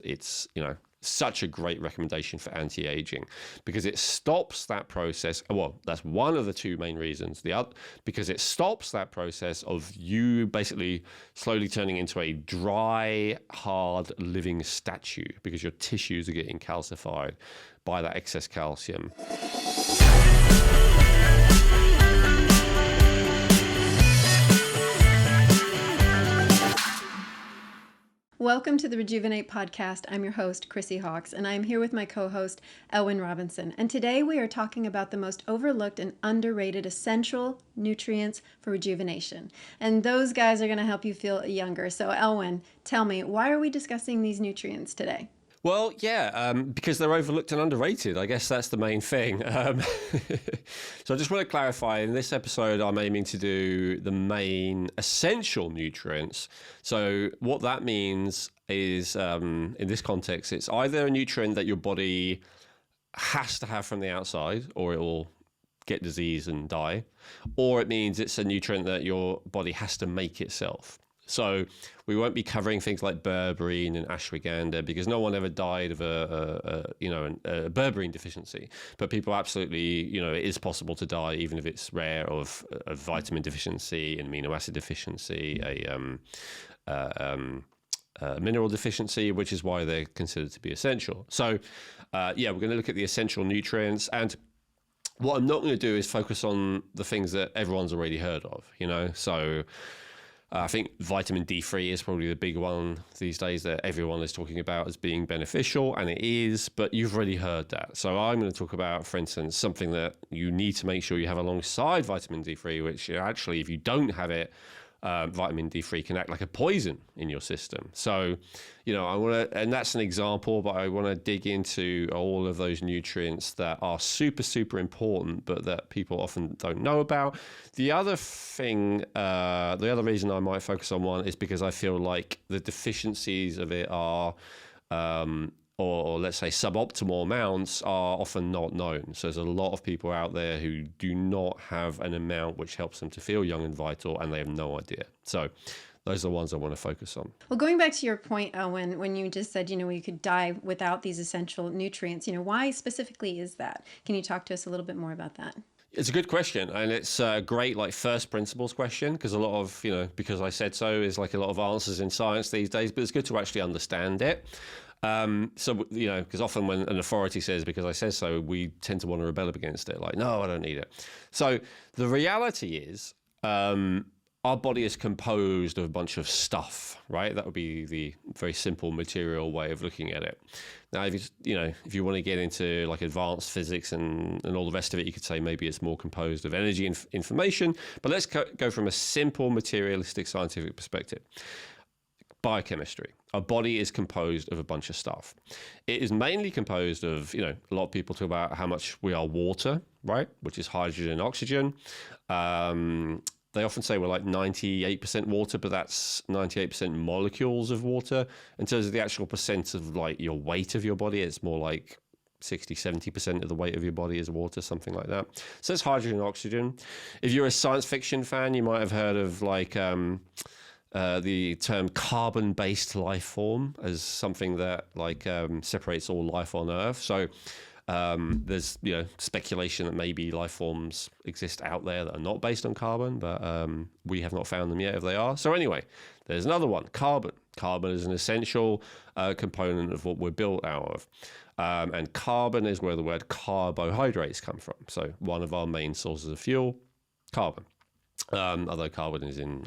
It's, such a great recommendation for anti-aging because it stops that process. Well, that's one of the two main reasons. The other, because it stops that process of you basically slowly turning into a dry, hard, living statue because your tissues are getting calcified by that excess calcium. Welcome to the Rejuvenate podcast. I'm your host, Chrissy Hawks, and I'm here with my co-host, Elwin Robinson. And today we are talking about the most overlooked and underrated essential nutrients for rejuvenation. And those guys are going to help you feel younger. So Elwin, tell me, why are we discussing these nutrients today? Well, yeah, because they're overlooked and underrated. I guess that's the main thing. So I just want to clarify, in this episode, I'm aiming to do the main essential nutrients. So what that means is, in this context, it's either a nutrient that your body has to have from the outside, or it will get disease and die, or it means it's a nutrient that your body has to make itself. So we won't be covering things like berberine and ashwagandha because no one ever died of a berberine deficiency. But people absolutely, it is possible to die even if it's rare of a vitamin deficiency, an amino acid deficiency, a mineral deficiency, which is why they're considered to be essential. So, we're going to look at the essential nutrients. And what I'm not going to do is focus on the things that everyone's already heard of, So I think vitamin D3 is probably the big one these days that everyone is talking about as being beneficial, and it is, but you've already heard that. So I'm going to talk about, for instance, something that you need to make sure you have alongside vitamin D3, which actually, if you don't have it, vitamin D3 can act like a poison in your system. So, I want to, and that's an example, but I want to dig into all of those nutrients that are super, super important, but that people often don't know about. The other thing, the other reason I might focus on one is because I feel like the deficiencies of it are, or let's say suboptimal amounts are often not known. So there's a lot of people out there who do not have an amount which helps them to feel young and vital, and they have no idea. So those are the ones I want to focus on. Well, going back to your point, Elwin, when you just said, you could die without these essential nutrients, why specifically is that? Can you talk to us a little bit more about that? It's a good question, and it's a great first principles question, because a lot of, because I said so is like a lot of answers in science these days, but it's good to actually understand it. Because often when an authority says, because I said so, we tend to want to rebel against it. Like, no, I don't need it. So the reality is, our body is composed of a bunch of stuff, right? That would be the very simple material way of looking at it. Now, if you want to get into like advanced physics and all the rest of it, you could say maybe it's more composed of energy and information. But let's go from a simple materialistic scientific perspective. Biochemistry. Our body is composed of a bunch of stuff. It is mainly composed of, a lot of people talk about how much we are water, right? Which is hydrogen and oxygen. They often say we're like 98% water, but that's 98% molecules of water. In terms of the actual percent of like your weight of your body, it's more like 60, 70% of the weight of your body is water, something like that. So it's hydrogen and oxygen. If you're a science fiction fan, you might have heard of the term carbon-based life form as something that separates all life on Earth. So there's speculation that maybe life forms exist out there that are not based on carbon, but we have not found them yet if they are. So anyway, there's another one, carbon. Carbon is an essential component of what we're built out of. And carbon is where the word carbohydrates come from. So one of our main sources of fuel, carbon. Although carbon is in,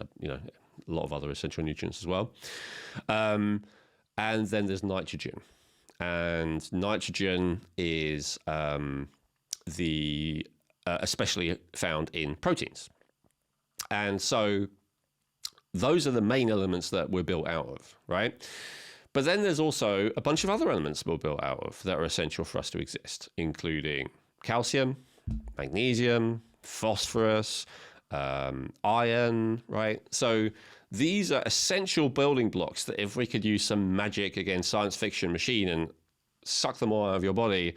a lot of other essential nutrients as well. And then there's nitrogen. And nitrogen is especially found in proteins. And so those are the main elements that we're built out of, right? But then there's also a bunch of other elements we're built out of that are essential for us to exist, including calcium, magnesium, phosphorus, iron, right? So these are essential building blocks that if we could use some magic, again, science fiction machine and suck them all out of your body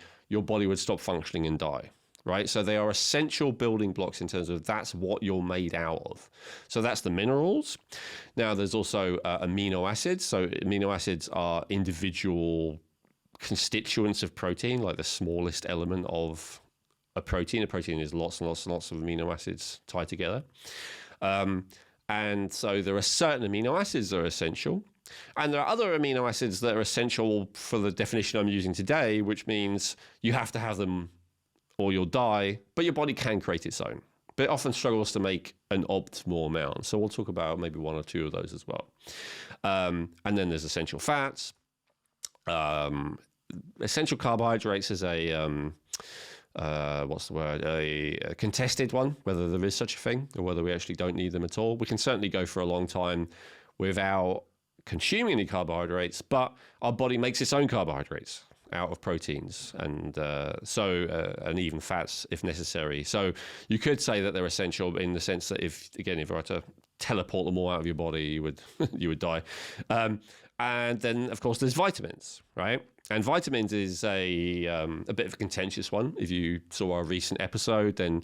would stop functioning and die. right? So they are essential building blocks in terms of that's what you're made out of. So that's the minerals. Now, there's also amino acids. So amino acids are individual constituents of protein, like the smallest element of a protein. A protein is lots and lots and lots of amino acids tied together. And so there are certain amino acids that are essential. And there are other amino acids that are essential for the definition I'm using today, which means you have to have them or you'll die, but your body can create its own. But it often struggles to make an optimal amount. So we'll talk about maybe one or two of those as well. And then there's essential fats. Essential carbohydrates is a contested one, whether there is such a thing or whether we actually don't need them at all. We can certainly go for a long time without consuming any carbohydrates, but our body makes its own carbohydrates out of proteins and and even fats if necessary. So you could say that they're essential in the sense that if you were to teleport them all out of your body, you would die. And then, of course, there's vitamins, right? And vitamins is a bit of a contentious one. If you saw our recent episode, then,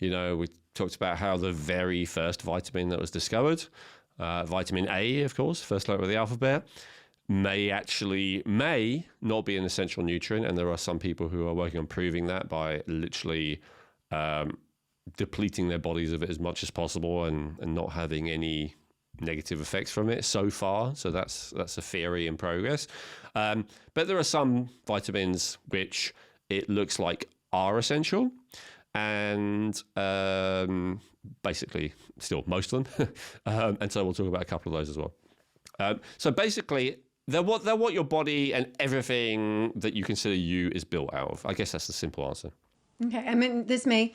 we talked about how the very first vitamin that was discovered, vitamin A, of course, first letter of the alphabet, may not be an essential nutrient. And there are some people who are working on proving that by literally depleting their bodies of it as much as possible and not having any negative effects from it so far. So that's a theory in progress. But there are some vitamins which it looks like are essential, and basically still most of them. And so we'll talk about a couple of those as well. So basically, they're what your body and everything that you consider you is built out of. I guess that's the simple answer. Okay. I mean, this may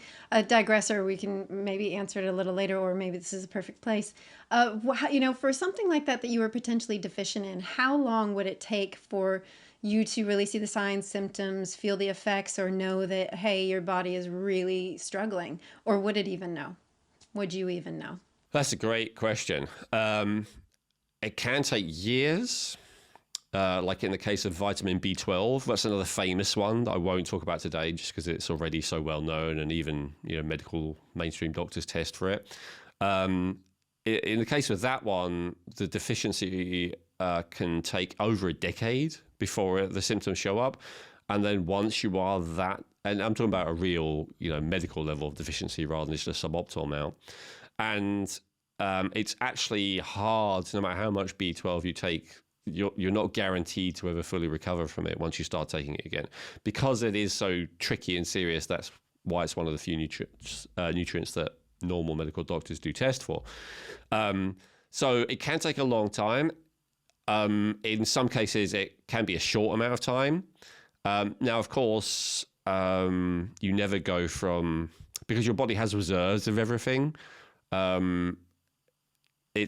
digress, or we can maybe answer it a little later, or maybe this is a perfect place. For something like that you were potentially deficient in, how long would it take for you to really see the signs, symptoms, feel the effects, or know that, hey, your body is really struggling? Or would it even know? Would you even know? That's a great question. It can take years. Like in the case of vitamin B12, that's another famous one that I won't talk about today just because it's already so well known and even medical mainstream doctors test for it. In the case of that one, the deficiency can take over a decade before the symptoms show up. And then once you are that, and I'm talking about a real medical level of deficiency rather than just a suboptimal amount. And it's actually hard, no matter how much B12 you take, you're not guaranteed to ever fully recover from it once you start taking it again. Because it is so tricky and serious, that's why it's one of the few nutrients that normal medical doctors do test for. So it can take a long time. In some cases, it can be a short amount of time. Now, of course, you never go from, because your body has reserves of everything, it's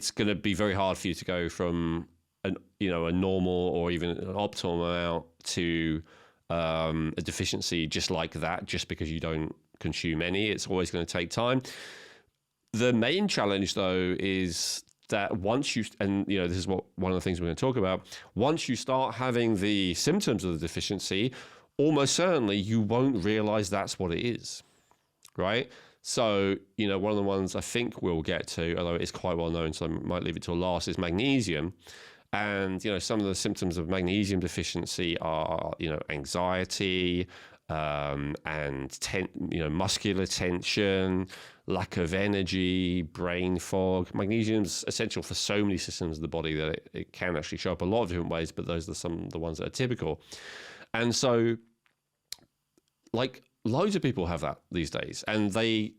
going to be very hard for you to go from a normal or even an optimal amount to a deficiency just like that, just because you don't consume any. It's always going to take time. The main challenge, though, is that once you, and this is one of the things we're going to talk about, once you start having the symptoms of the deficiency, almost certainly you won't realize that's what it is, right? So, one of the ones I think we'll get to, although it's quite well known, so I might leave it till last, is magnesium. And, some of the symptoms of magnesium deficiency are, anxiety, and muscular tension, lack of energy, brain fog. Magnesium's essential for so many systems of the body that it can actually show up a lot of different ways, but those are some of the ones that are typical. And so, like, loads of people have that these days, and they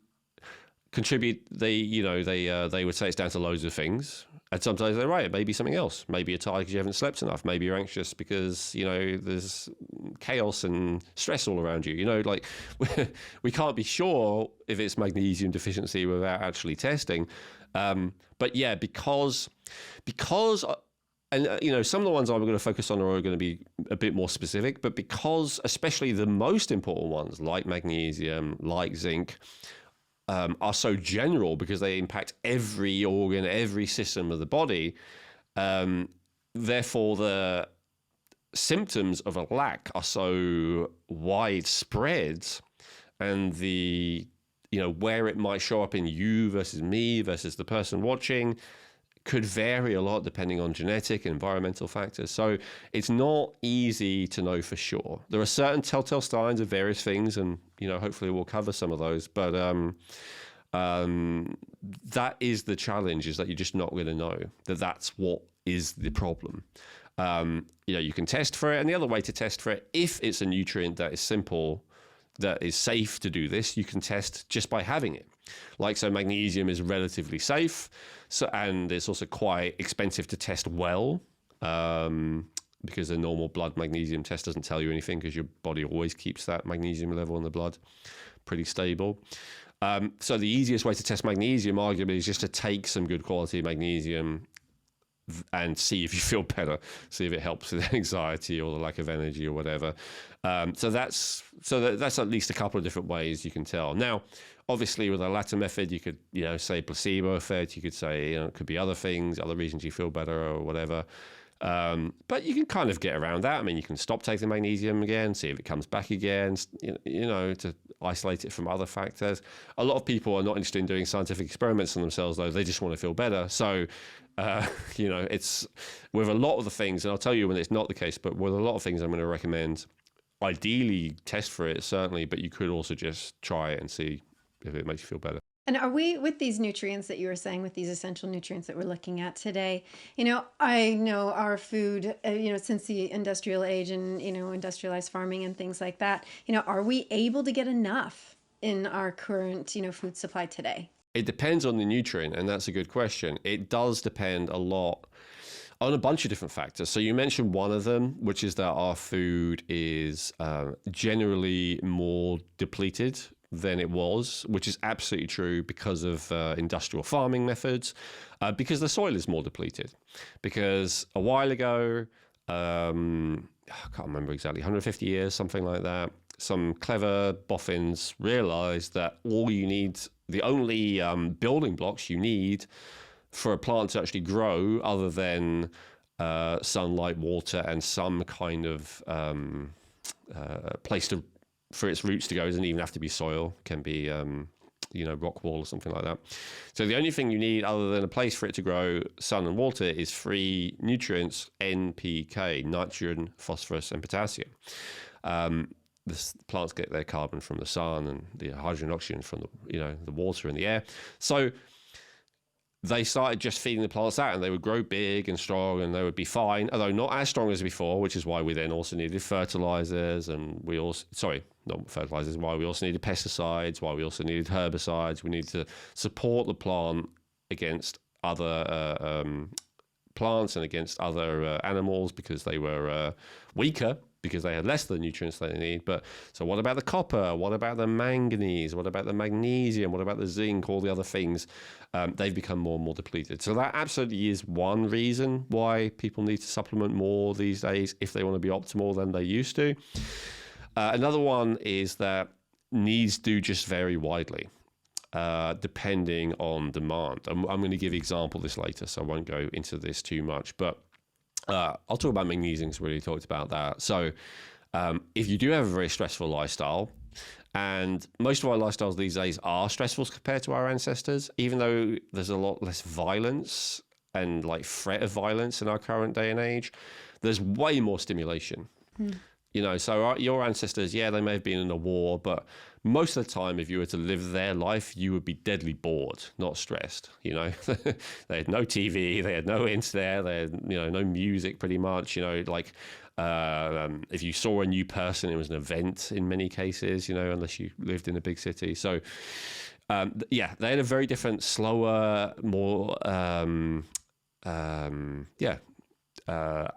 contribute. They would say it's down to loads of things, and sometimes they're right. It may be something else. Maybe you're tired because you haven't slept enough. Maybe you're anxious because there's chaos and stress all around you. Like we can't be sure if it's magnesium deficiency without actually testing. But yeah, because. And, some of the ones I'm going to focus on are going to be a bit more specific, but because especially the most important ones like magnesium, like zinc, are so general because they impact every organ, every system of the body. Therefore, the symptoms of a lack are so widespread and where it might show up in you versus me versus the person watching could vary a lot depending on genetic and environmental factors. So it's not easy to know for sure. There are certain telltale signs of various things, and hopefully we'll cover some of those. But that is the challenge: is that you're just not going to know that's what is the problem. You can test for it, and the other way to test for it, if it's a nutrient that is simple, that is safe to do this, you can test just by having it. So magnesium is relatively safe, and it's also quite expensive to test well, because a normal blood magnesium test doesn't tell you anything, because your body always keeps that magnesium level in the blood pretty stable. So the easiest way to test magnesium, arguably, is just to take some good quality magnesium and see if you feel better, see if it helps with anxiety or the lack of energy or whatever. So that's at least a couple of different ways you can tell. Now, obviously, with the latter method, you could say placebo effect. You could say it could be other things, other reasons you feel better or whatever. But you can kind of get around that. I mean, you can stop taking magnesium again, see if it comes back again, to isolate it from other factors. A lot of people are not interested in doing scientific experiments on themselves, though. They just want to feel better. So, it's with a lot of the things, and I'll tell you when it's not the case, but with a lot of things I'm going to recommend, ideally test for it, certainly, but you could also just try it and see if it makes you feel better. And are we, with these nutrients that you were saying, with these essential nutrients that we're looking at today, I know our food, since the industrial age and, industrialized farming and things like that, are we able to get enough in our current, food supply today? It depends on the nutrient, and that's a good question. It does depend a lot on a bunch of different factors. So you mentioned one of them, which is that our food is generally more depleted than it was, which is absolutely true because of industrial farming methods, because the soil is more depleted. Because a while ago, I can't remember exactly, 150 years, something like that, some clever boffins realized that the only building blocks you need for a plant to actually grow, other than sunlight, water, and some kind of place for its roots to go, it doesn't even have to be soil, can be rock wall or something like that. So the only thing you need, other than a place for it to grow, sun and water, is three nutrients: NPK, nitrogen, phosphorus, and potassium. The plants get their carbon from the sun, and the hydrogen and oxygen from the water and the air. So they started just feeding the plants out, and they would grow big and strong, and they would be fine, although not as strong as before, which is why we then also needed fertilizers, and why we also needed pesticides, why we also needed herbicides. We needed to support the plant against other plants and against other animals, because they were weaker, because they had less of the nutrients they need. But so what about the copper? What about the manganese? What about the magnesium? What about the zinc? All the other things, they've become more and more depleted. So that absolutely is one reason why people need to supplement more these days if they want to be optimal than they used to. Another one is that needs do just vary widely, depending on demand. I'm going to give an example of this later, so I won't go into this too much. But I'll talk about magnesium, because we already talked about that. So if you do have a very stressful lifestyle, and most of our lifestyles these days are stressful compared to our ancestors, even though there's a lot less violence and threat of violence in our current day and age, there's way more stimulation. So your ancestors, they may have been in a war, but most of the time, if you were to live their life, you would be deadly bored, not stressed. They had no TV, they had no internet, they had no music, pretty much. If you saw a new person, it was an event in many cases. Unless you lived in a big city. So they had a very different, slower, more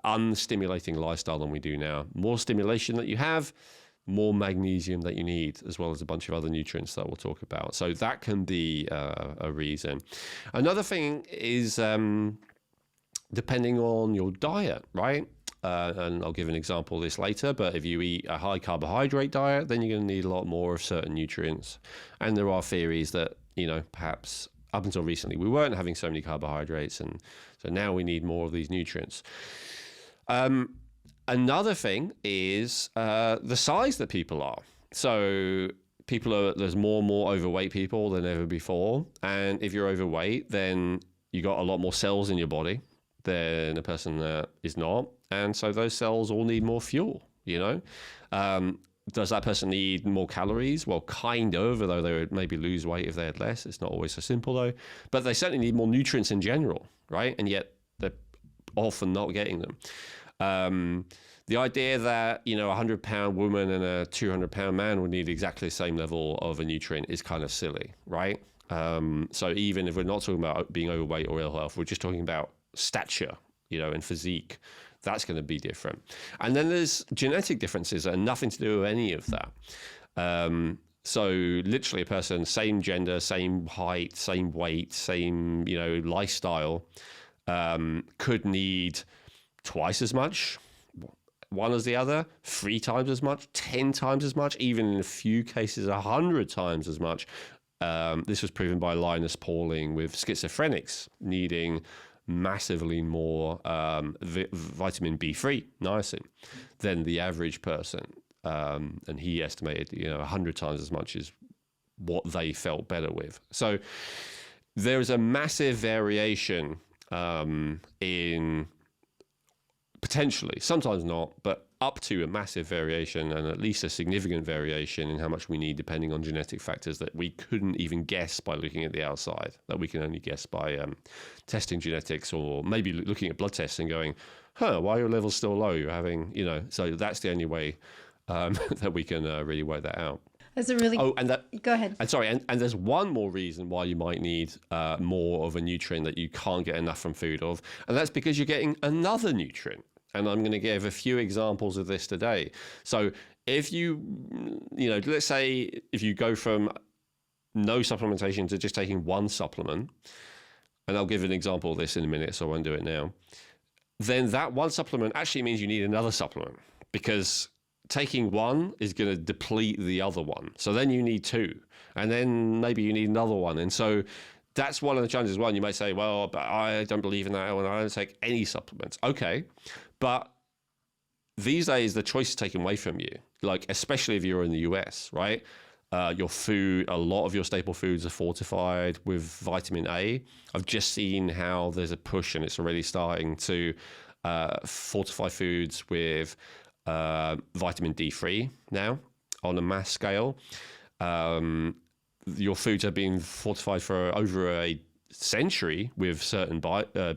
unstimulating lifestyle than we do now. More stimulation that you have, more magnesium that you need, as well as a bunch of other nutrients that we'll talk about. So that can be a reason. Another thing is depending on your diet, right? And I'll give an example of this later, but if you eat a high carbohydrate diet, then you're going to need a lot more of certain nutrients. And there are theories that, perhaps up until recently, we weren't having so many carbohydrates, and so now we need more of these nutrients. Another thing is the size that people are. So there's more and more overweight people than ever before. And if you're overweight, then you got a lot more cells in your body than a person that is not. And so those cells all need more fuel, Does that person need more calories? Well, kind of, although they would maybe lose weight if they had less. It's not always so simple, though. But they certainly need more nutrients in general, right? And yet they're often not getting them. The idea that, a 100-pound woman and a 200-pound man would need exactly the same level of a nutrient is kind of silly, right? So even if we're not talking about being overweight or ill health, we're just talking about stature, and physique. That's going to be different. And then there's genetic differences that are nothing to do with any of that. So literally a person, same gender, same height, same weight, same, lifestyle, could need twice as much, one as the other, 3 times as much, 10 times as much, even in a few cases, 100 times as much. This was proven by Linus Pauling with schizophrenics needing massively more vitamin B3, niacin, than the average person. And he estimated, 100 times as much as what they felt better with. So there's a massive variation in potentially, sometimes not, but up to a massive variation and at least a significant variation in how much we need depending on genetic factors that we couldn't even guess by looking at the outside, that we can only guess by testing genetics or maybe looking at blood tests and going, why are your levels still low? You're having, so that's the only way that we can really work that out. That's a really... Oh, and that... Go ahead. And sorry, and there's one more reason why you might need more of a nutrient that you can't get enough from food of, and that's because you're getting another nutrient. And I'm going to give a few examples of this today. So if let's say if you go from no supplementation to just taking one supplement, and I'll give an example of this in a minute, so I won't do it now, then that one supplement actually means you need another supplement because taking one is going to deplete the other one. So then you need 2, and then maybe you need another one. And so that's one of the challenges. One, you might say, well, but I don't believe in that, and I don't take any supplements. Okay. But these days, the choice is taken away from you, like especially if you're in the US, right? Your food, a lot of your staple foods are fortified with vitamin A. I've just seen how there's a push and it's already starting to fortify foods with vitamin D3 now on a mass scale. Your foods have been fortified for over a century with certain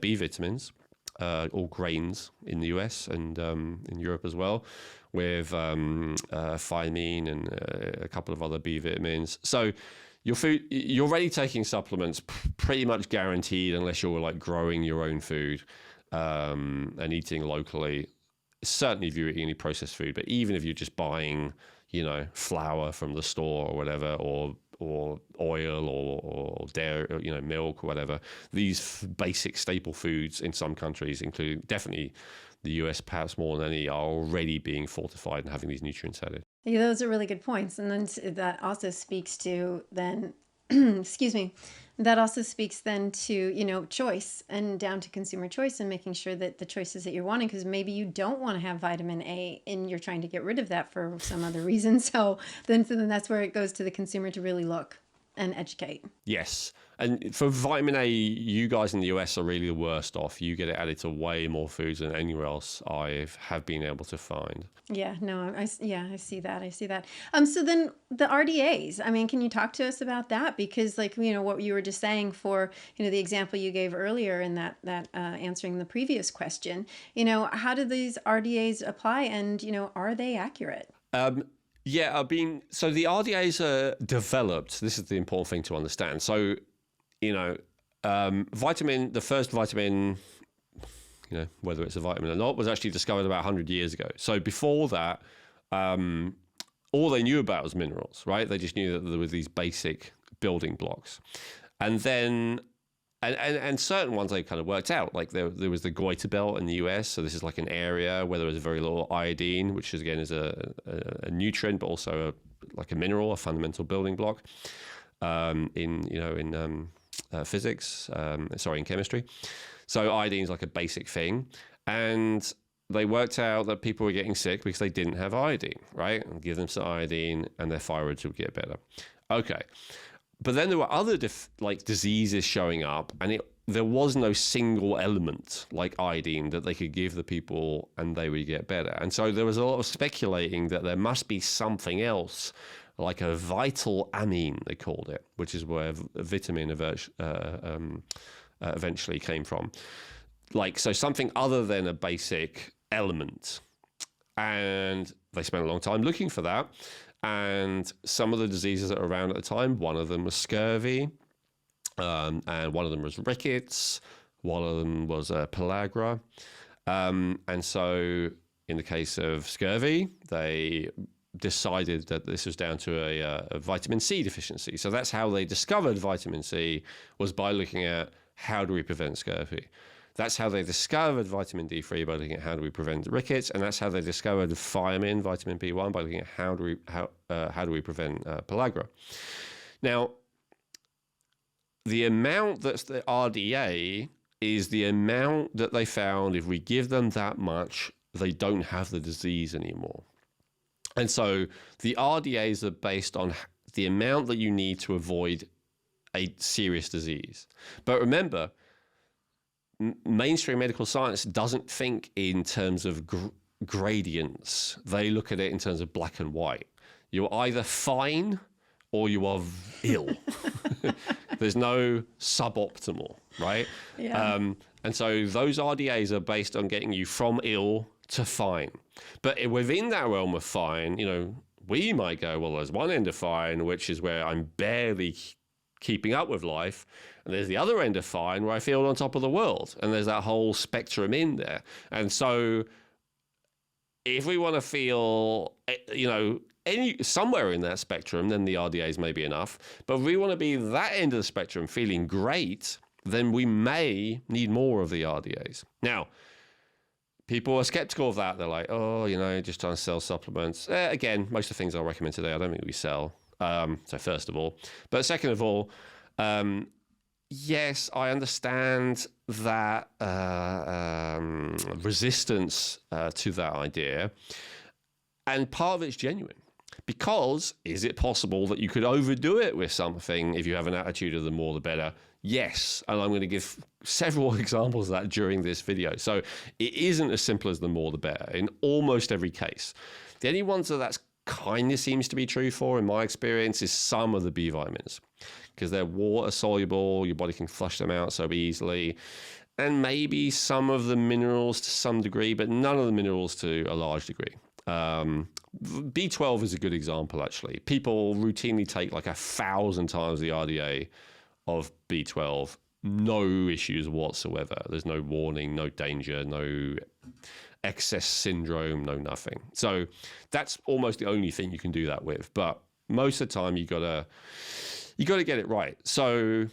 B vitamins. All grains in the US and in Europe as well, with thiamine and a couple of other B vitamins. So your food, you're already taking supplements pretty much guaranteed unless you're like growing your own food and eating locally. Certainly if you're eating any processed food, but even if you're just buying, flour from the store or whatever, or oil or dairy, or, milk or whatever. These basic staple foods in some countries, including definitely the US, perhaps more than any, are already being fortified and having these nutrients added. Yeah, those are really good points. And then that also speaks to then, excuse me, that also speaks then to, choice and down to consumer choice and making sure that the choices that you're wanting, because maybe you don't want to have vitamin A and you're trying to get rid of that for some other reason. So then that's where it goes to the consumer to really look and educate. Yes. And for vitamin A, you guys in the US are really the worst off. You get it added to way more foods than anywhere else I have been able to find. Yeah, no, I see that. So then the RDAs, can you talk to us about that? Because what you were just saying for, the example you gave earlier in that answering the previous question, how do these RDAs apply and, are they accurate? Yeah, so the RDAs are developed. This is the important thing to understand. So, the first vitamin, whether it's a vitamin or not, was actually discovered about 100 years ago. So before that, all they knew about was minerals, right? They just knew that there were these basic building blocks. And then, and certain ones they kind of worked out. Like there was the goiter belt in the US. So this is like an area where there was very little iodine, which is again is a nutrient, but also like a mineral, a fundamental building block in physics, in chemistry. So iodine is like a basic thing. And they worked out that people were getting sick because they didn't have iodine, right? And give them some iodine and their thyroids would get better. Okay. But then there were other diseases showing up, and there was no single element like iodine that they could give the people and they would get better. And so there was a lot of speculating that there must be something else, like a vital amine, they called it, which is where vitamin eventually came from. So something other than a basic element. And they spent a long time looking for that. And some of the diseases that were around at the time, one of them was scurvy, and one of them was rickets, one of them was pellagra. And so in the case of scurvy, they decided that this was down to a vitamin C deficiency. So that's how they discovered vitamin C, was by looking at how do we prevent scurvy. That's how they discovered vitamin D3 by looking at how do we prevent rickets, and that's how they discovered thiamine, vitamin B1, by looking at how do we prevent pellagra. Now, the amount that's the RDA is the amount that they found if we give them that much, they don't have the disease anymore. And so the RDAs are based on the amount that you need to avoid a serious disease. But remember, mainstream medical science doesn't think in terms of gradients. They look at it in terms of black and white. You're either fine or you are ill. There's no suboptimal, right? Yeah. And so those RDAs are based on getting you from ill to fine. But within that realm of fine, we might go, well, there's one end of fine, which is where I'm barely keeping up with life. And there's the other end of fine where I feel on top of the world. And there's that whole spectrum in there. And so if we want to feel, somewhere in that spectrum, then the RDAs may be enough. But if we want to be that end of the spectrum feeling great, then we may need more of the RDAs. Now, people are skeptical of that. They're like, just trying to sell supplements. Again, most of the things I recommend today, I don't think we sell. So first of all. But second of all, yes, I understand that resistance to that idea. And part of it's genuine. Because is it possible that you could overdo it with something if you have an attitude of the more the better? Yes. And I'm going to give several examples of that during this video. So it isn't as simple as the more the better in almost every case. The only ones that's kind of seems to be true for, in my experience, is some of the B vitamins. Because they're water soluble, your body can flush them out so easily. And maybe some of the minerals to some degree, but none of the minerals to a large degree. B12 is a good example, actually. People routinely take like 1,000 times the RDA of B12. No issues whatsoever. There's no warning, no danger, no excess syndrome, no nothing. So that's almost the only thing you can do that with. But most of the time, you gotta get it right. So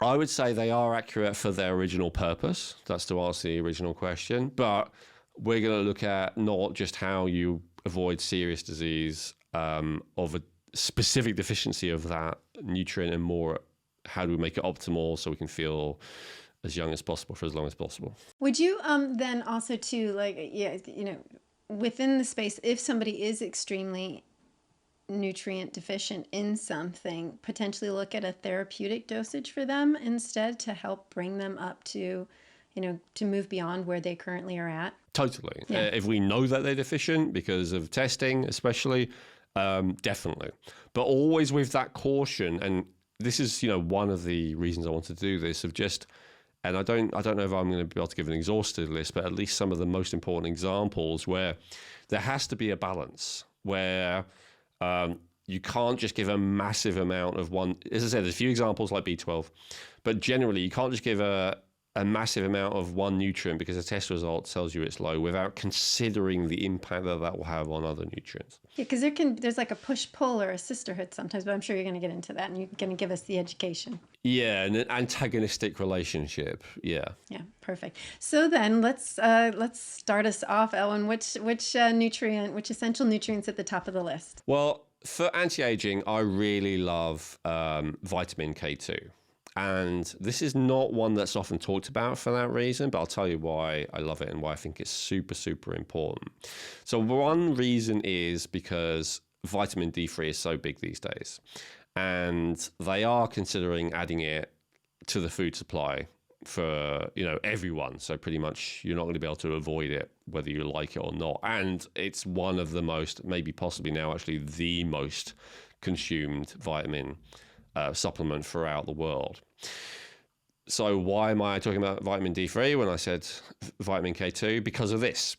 I would say they are accurate for their original purpose. That's to answer the original question. But we're going to look at not just how you avoid serious disease of a specific deficiency of that nutrient, and more how do we make it optimal so we can feel as young as possible for as long as possible. Would you then also too, within the space, if somebody is extremely nutrient deficient in something, potentially look at a therapeutic dosage for them instead to help bring them up to, to move beyond where they currently are at? Totally. Yeah. If we know that they're deficient because of testing, especially, definitely. But always with that caution, and this is, one of the reasons I want to do this, of just, and I don't know if I'm going to be able to give an exhaustive list, but at least some of the most important examples where there has to be a balance, where you can't just give a massive amount of one. As I said, there's a few examples like B12, but generally you can't just give a massive amount of one nutrient because a test result tells you it's low without considering the impact that will have on other nutrients. Yeah, because there's like a push-pull or a sisterhood sometimes, but I'm sure you're going to get into that and you're going to give us the education. Yeah, an antagonistic relationship. Yeah. Yeah, perfect. So then let's start us off, Elwin. Which essential nutrients at the top of the list? Well, for anti-aging, I really love vitamin K2. And this is not one that's often talked about for that reason, but I'll tell you why I love it and why I think it's super, super important. So one reason is because vitamin D3 is so big these days, and they are considering adding it to the food supply for, everyone. So pretty much you're not going to be able to avoid it, whether you like it or not. And it's one of the most, maybe possibly now actually the most consumed vitamin supplement throughout the world. So why am I talking about vitamin D3 when I said vitamin K2? Because of this.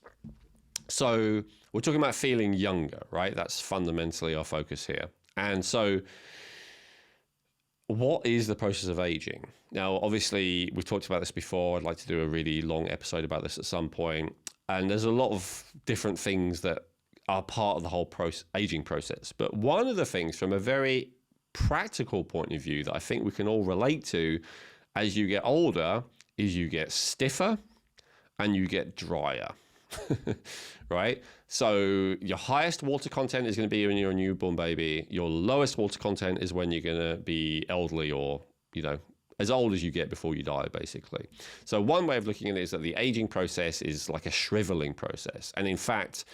So we're talking about feeling younger, right? That's fundamentally our focus here. And so what is the process of aging? Now, obviously, we've talked about this before. I'd like to do a really long episode about this at some point. And there's a lot of different things that are part of the whole aging process. But one of the things from a very practical point of view that I think we can all relate to as you get older is you get stiffer and you get drier. Right? So your highest water content is going to be when you're a newborn baby. Your lowest water content is when you're going to be elderly or, as old as you get before you die, basically. So one way of looking at it is that the aging process is like a shriveling process. And in fact,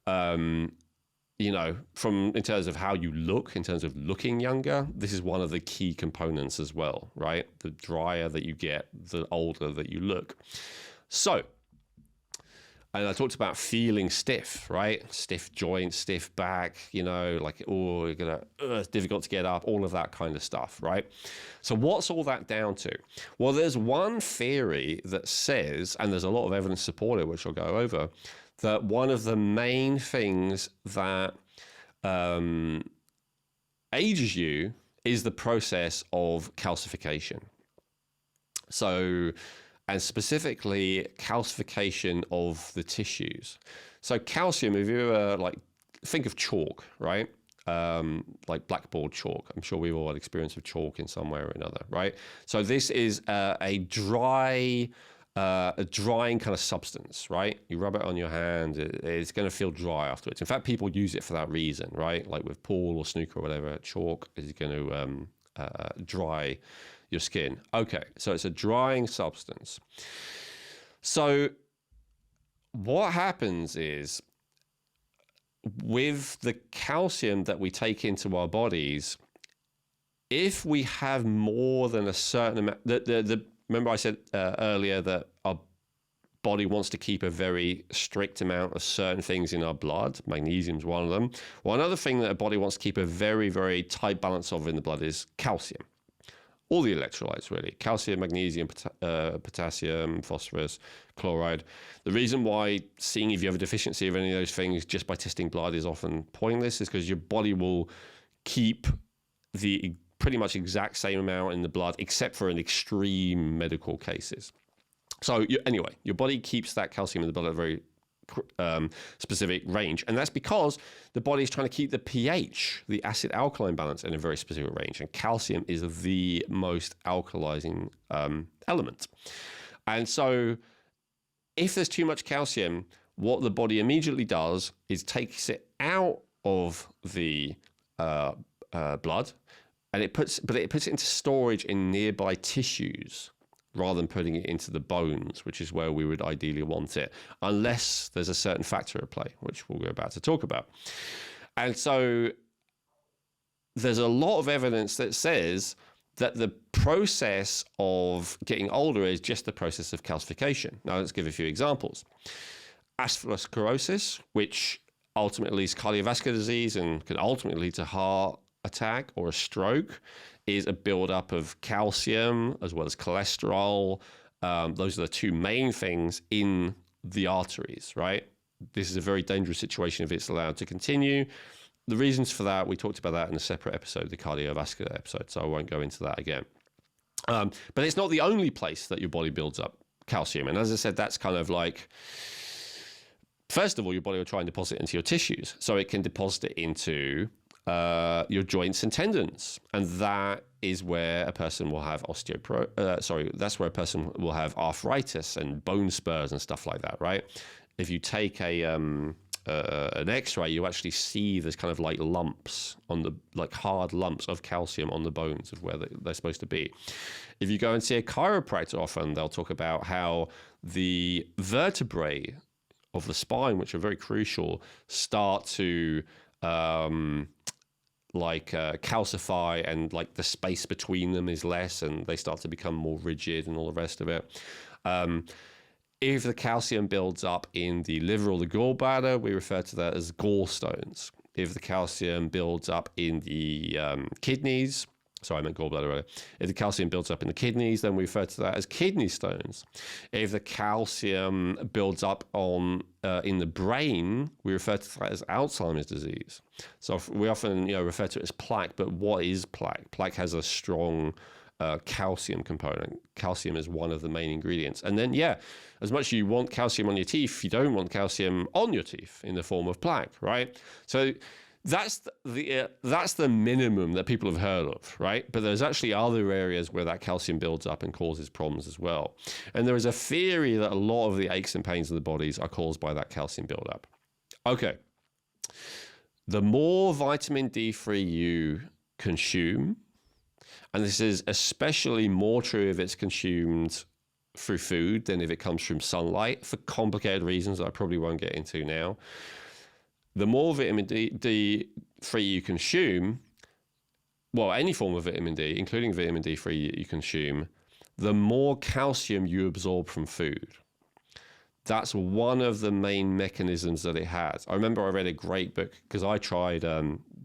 in terms of how you look, in terms of looking younger, this is one of the key components as well, right? The drier that you get, the older that you look. So, and I talked about feeling stiff, right? Stiff joints, stiff back, it's difficult to get up, all of that kind of stuff, right? So what's all that down to? Well, there's one theory that says, and there's a lot of evidence to support it, which I'll go over, that one of the main things that ages you is the process of calcification. So, and specifically calcification of the tissues. So calcium, if you ever think of chalk, right? Like blackboard chalk. I'm sure we've all had experience of chalk in some way or another, right? So this is a drying kind of substance, right? You rub it on your hand, it's going to feel dry afterwards. In fact, people use it for that reason, right? Like with pool or snooker or whatever, chalk is going to dry your skin. Okay, so it's a drying substance. So what happens is with the calcium that we take into our bodies, if we have more than a certain amount, remember I said earlier that our body wants to keep a very strict amount of certain things in our blood. Magnesium is one of them. Well, another thing that a body wants to keep a very, very tight balance of in the blood is calcium. All the electrolytes, really. Calcium, magnesium, potassium, phosphorus, chloride. The reason why seeing if you have a deficiency of any of those things just by testing blood is often pointless is because your body will keep the pretty much exact same amount in the blood, except for in extreme medical cases. So anyway, your body keeps that calcium in the blood at a very specific range. And that's because the body is trying to keep the pH, the acid-alkaline balance, in a very specific range. And calcium is the most alkalizing element. And so if there's too much calcium, what the body immediately does is takes it out of the blood, and it puts it into storage in nearby tissues rather than putting it into the bones, which is where we would ideally want it, unless there's a certain factor at play, which we're about to talk about. And so there's a lot of evidence that says that the process of getting older is just the process of calcification. Now, let's give a few examples. Atherosclerosis, which ultimately leads to cardiovascular disease and can ultimately lead to heart attack or a stroke, is a buildup of calcium as well as cholesterol. Those are the two main things in the arteries, right? This is a very dangerous situation if it's allowed to continue. The reasons for that, we talked about that in a separate episode, the cardiovascular episode, so I won't go into that again. But it's not the only place that your body builds up calcium. And as I said, that's kind of like, first of all, your body will try and deposit it into your tissues. So it can deposit it into your joints and tendons, and that is where a person will have that's where a person will have arthritis and bone spurs and stuff like that, right? If you take a an X-ray, you actually see there's kind of like lumps on the, like hard lumps of calcium on the bones of where they're supposed to be. If you go and see a chiropractor often, they'll talk about how the vertebrae of the spine, which are very crucial, start to calcify, and like the space between them is less, and they start to become more rigid and all the rest of it. If the calcium builds up in the liver or the gallbladder, we refer to that as gallstones. If the calcium builds up in the kidneys, sorry, I meant gallbladder earlier. If the calcium builds up in the kidneys, then we refer to that as kidney stones. If the calcium builds up in the brain, we refer to that as Alzheimer's disease. So we often refer to it as plaque, but what is plaque? Plaque has a strong calcium component. Calcium is one of the main ingredients. And then, as much as you want calcium on your teeth, you don't want calcium on your teeth in the form of plaque, right? So that's the minimum that people have heard of, right? But there's actually other areas where that calcium builds up and causes problems as well. And there is a theory that a lot of the aches and pains of the bodies are caused by that calcium buildup. Okay. The more vitamin D3 you consume, and this is especially more true if it's consumed through food than if it comes from sunlight, for complicated reasons that I probably won't get into now. The more vitamin D3 you consume, well, any form of vitamin D, including vitamin D3 you consume, the more calcium you absorb from food. That's one of the main mechanisms that it has. I remember I read a great book because I tried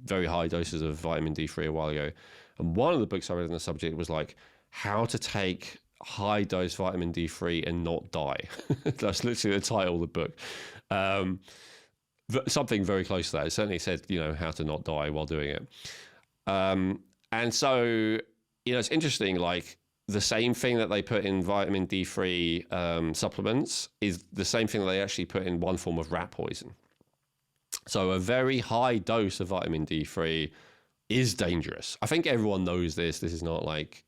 very high doses of vitamin D3 a while ago. And one of the books I read on the subject was like how to take high dose vitamin D3 and not die. That's literally the title of the book. Something very close to that. It certainly said, how to not die while doing it. And so, it's interesting, like the same thing that they put in vitamin D3 supplements is the same thing that they actually put in one form of rat poison. So a very high dose of vitamin D3 is dangerous. I think everyone knows this. This is not like,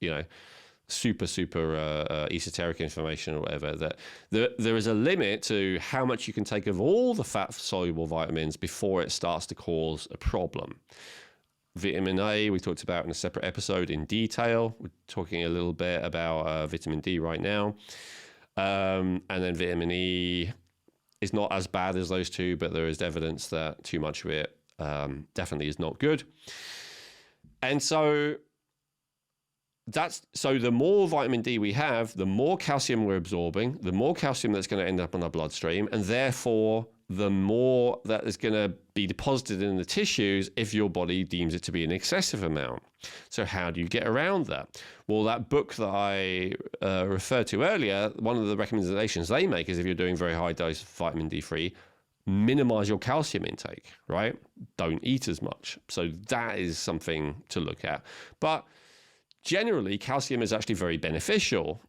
super esoteric information or whatever, that there is a limit to how much you can take of all the fat-soluble vitamins before it starts to cause a problem. Vitamin A, we talked about in a separate episode in detail. We're talking a little bit about vitamin D right now. And then vitamin E is not as bad as those two, but there is evidence that too much of it definitely is not good. And so the more vitamin D we have, the more calcium we're absorbing, the more calcium that's going to end up in our bloodstream, and therefore the more that is going to be deposited in the tissues if your body deems it to be an excessive amount. So how do you get around that? Well, that book that I referred to earlier, one of the recommendations they make is if you're doing very high dose vitamin D3, minimize your calcium intake, right? Don't eat as much. So that is something to look at. But generally, calcium is actually very beneficial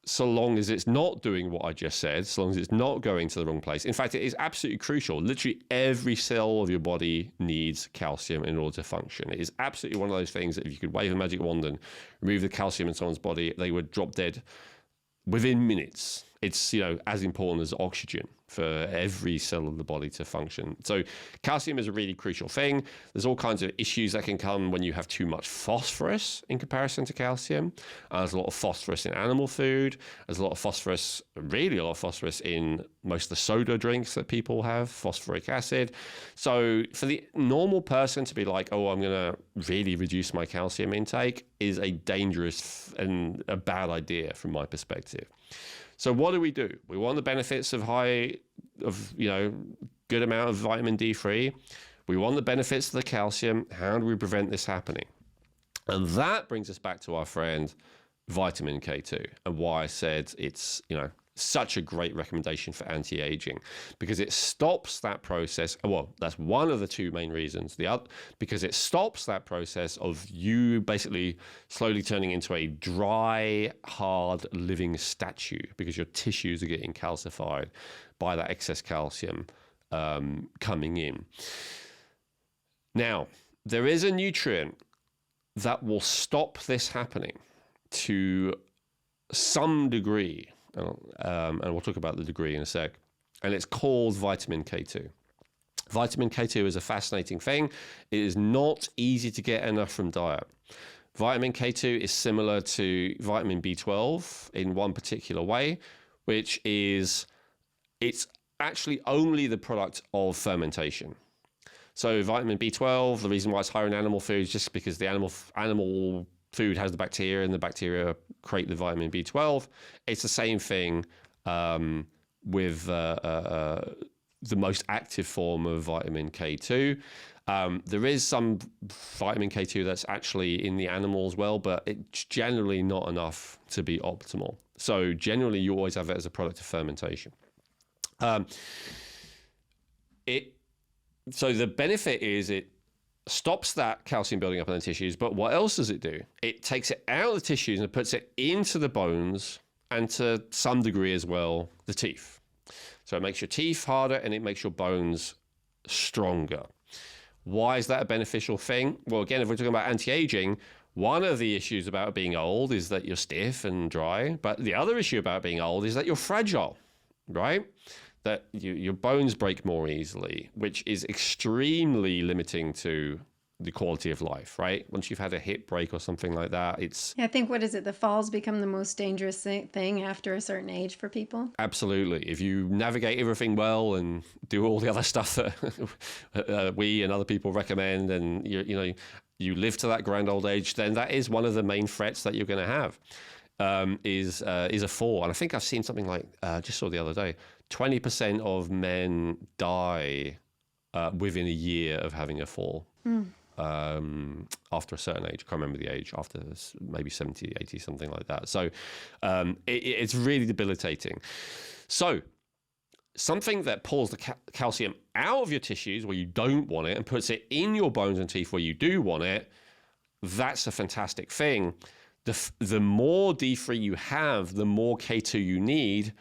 so long as it's not doing what I just said, so long as it's not going to the wrong place. In fact, it is absolutely crucial. Literally every cell of your body needs calcium in order to function. It is absolutely one of those things that if you could wave a magic wand and remove the calcium in someone's body, they would drop dead within minutes. It's, as important as oxygen for every cell of the body to function. So calcium is a really crucial thing. There's all kinds of issues that can come when you have too much phosphorus in comparison to calcium. There's a lot of phosphorus in animal food. There's a lot of phosphorus, really a lot of phosphorus in most of the soda drinks that people have, phosphoric acid. So for the normal person to be like, oh, I'm going to really reduce my calcium intake is a dangerous and a bad idea from my perspective. So what do? We want the benefits of good amount of vitamin D3. We want the benefits of the calcium. How do we prevent this happening? And that brings us back to our friend vitamin K2 and why I said it's, such a great recommendation for anti-aging, because it stops that process. Well, that's one of the two main reasons. The other, because it stops that process of you basically slowly turning into a dry, hard, living statue because your tissues are getting calcified by that excess calcium coming in. Now, there is a nutrient that will stop this happening to some degree. And we'll talk about the degree in a sec. And it's called vitamin K2. Vitamin K2 is a fascinating thing. It is not easy to get enough from diet. Vitamin K2 is similar to vitamin B12 in one particular way, which is it's actually only the product of fermentation. So vitamin B12, the reason why it's higher in animal food is just because the animal food has the bacteria, and the bacteria create the vitamin B12. It's the same thing with the most active form of vitamin K2. There is some vitamin K2 that's actually in the animal as well, but it's generally not enough to be optimal. So generally, you always have it as a product of fermentation. So the benefit is it stops that calcium building up in the tissues, but what else does it do? It takes it out of the tissues and puts it into the bones, and to some degree as well, the teeth. So it makes your teeth harder and it makes your bones stronger. Why is that a beneficial thing? Well, again, if we're talking about anti-aging, one of the issues about being old is that you're stiff and dry. But the other issue about being old is that you're fragile, right? That your bones break more easily, which is extremely limiting to the quality of life, right? Once you've had a hip break or something like that, it's... Yeah, I think, what is it? The falls become the most dangerous thing after a certain age for people. Absolutely. If you navigate everything well and do all the other stuff that we and other people recommend, and you live to that grand old age, then that is one of the main threats that you're going to have, is a fall. And I think I've seen something like, just saw the other day, 20% of men die within a year of having a fall. After a certain age. I can't remember the age, after maybe 70, 80, something like that. So it's really debilitating. So something that pulls the calcium out of your tissues where you don't want it and puts it in your bones and teeth where you do want it, that's a fantastic thing. The more D3 you have, the more K2 you need.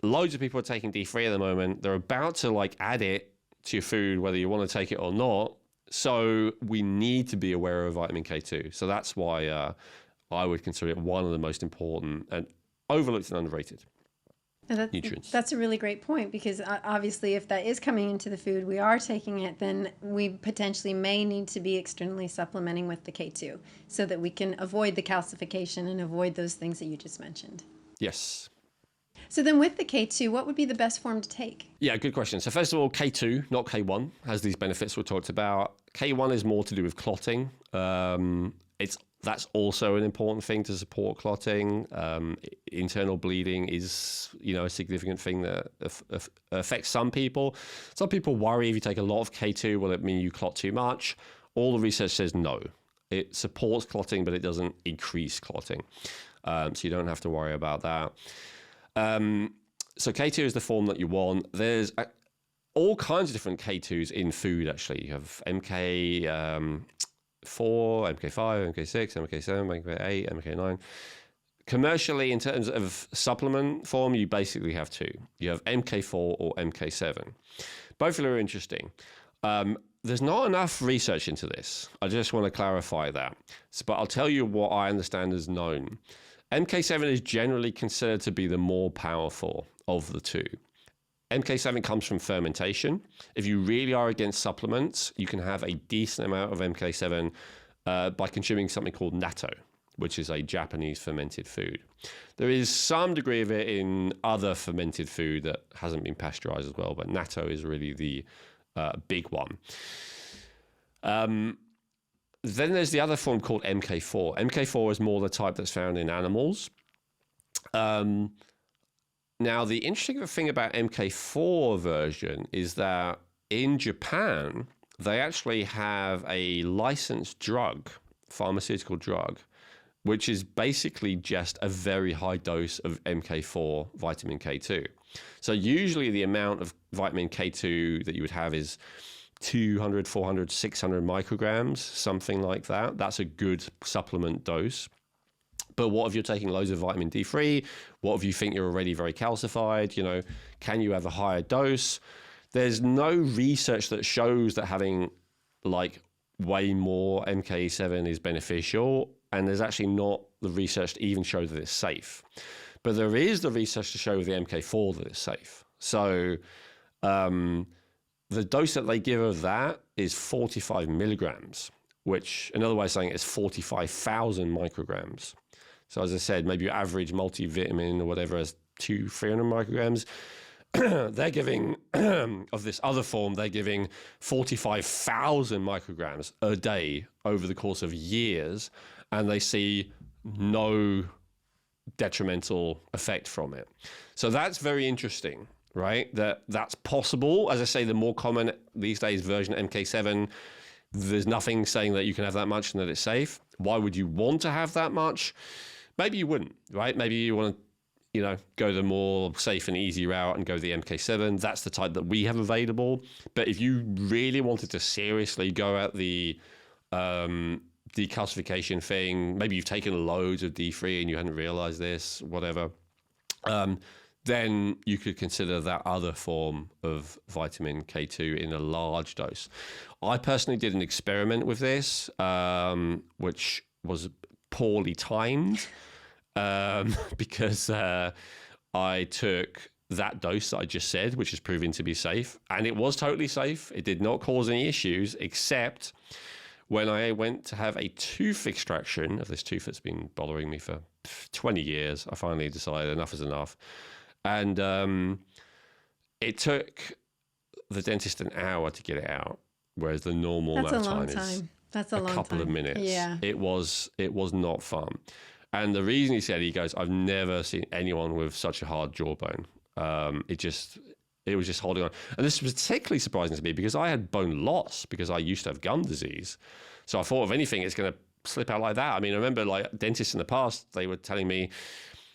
Loads of people are taking D3 at the moment. They're about to add it to your food, whether you want to take it or not. So we need to be aware of vitamin K2. So that's why I would consider it one of the most important and overlooked and underrated nutrients. That's a really great point, because obviously if that is coming into the food, we are taking it, then we potentially may need to be externally supplementing with the K2 so that we can avoid the calcification and avoid those things that you just mentioned. Yes. So then with the K2, what would be the best form to take? Yeah, good question. So first of all, K2, not K1, has these benefits we talked about. K1 is more to do with clotting. That's also an important thing to support clotting. Internal bleeding is, a significant thing that affects some people. Some people worry if you take a lot of K2, will it mean you clot too much? All the research says no. It supports clotting, but it doesn't increase clotting. So you don't have to worry about that. So K2 is the form that you want. There's all kinds of different K2s in food, actually. You have MK4, MK5, MK6, MK7, MK8, MK9. Commercially, in terms of supplement form, you basically have two. You have MK4 or MK7. Both of them are interesting. There's not enough research into this. I just want to clarify that. But I'll tell you what I understand is known. MK7 is generally considered to be the more powerful of the two. MK7 comes from fermentation. If you really are against supplements, you can have a decent amount of MK7 by consuming something called natto, which is a Japanese fermented food. There is some degree of it in other fermented food that hasn't been pasteurized as well, but natto is really the big one. Then there's the other form called MK4. MK4 is more the type that's found in animals. Now, the interesting thing about MK4 version is that in Japan, they actually have a licensed drug, pharmaceutical drug, which is basically just a very high dose of MK4 vitamin K2. So usually the amount of vitamin K2 that you would have is 200, 400, 600 micrograms, something like that. That's a good supplement dose. But what if you're taking loads of vitamin D3? What if you think you're already very calcified? Can you have a higher dose? There's no research that shows that having way more MK7 is beneficial. And there's actually not the research to even show that it's safe. But there is the research to show with the MK4 that it's safe. So the dose that they give of that is 45 milligrams, which another way of saying it is 45,000 micrograms. So as I said, maybe your average multivitamin or whatever is 300 micrograms. They're giving, of this other form, they're giving 45,000 micrograms a day over the course of years, and they see no detrimental effect from it. So that's very interesting, right? That's possible. As I say, the more common these days version MK7, there's nothing saying that you can have that much and that it's safe. Why would you want to have that much? Maybe you wouldn't, right? Maybe you want to, go the more safe and easy route and go the MK7. That's the type that we have available. But if you really wanted to seriously go at the decalcification thing, maybe you've taken loads of D3 and you hadn't realized this, whatever, then you could consider that other form of vitamin K2 in a large dose. I personally did an experiment with this, which was poorly timed. Because I took that dose that I just said, which is proving to be safe, and it was totally safe. It did not cause any issues, except when I went to have a tooth extraction of this tooth that's been bothering me for 20 years. I finally decided enough is enough. And it took the dentist an hour to get it out, whereas the normal amount of time is a couple of minutes. Yeah. It was not fun. And the reason he goes, I've never seen anyone with such a hard jawbone. It was just holding on. And this was particularly surprising to me because I had bone loss because I used to have gum disease. So I thought, if anything, it's going to slip out like that. I mean, I remember dentists in the past, they were telling me,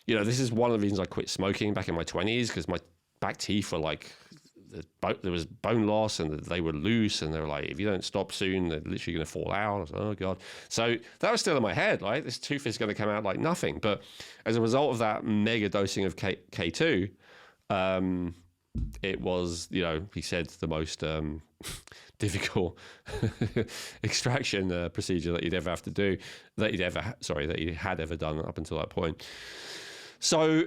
this is one of the reasons I quit smoking back in my 20s, because my back teeth were there was bone loss and they were loose, and they were like, if you don't stop soon, they're literally going to fall out. I was like, oh God. So that was still in my head, right? This tooth is going to come out like nothing. But as a result of that mega dosing of K2, it was, he said, the most difficult extraction procedure that you'd ever have to do, that he had ever done up until that point. So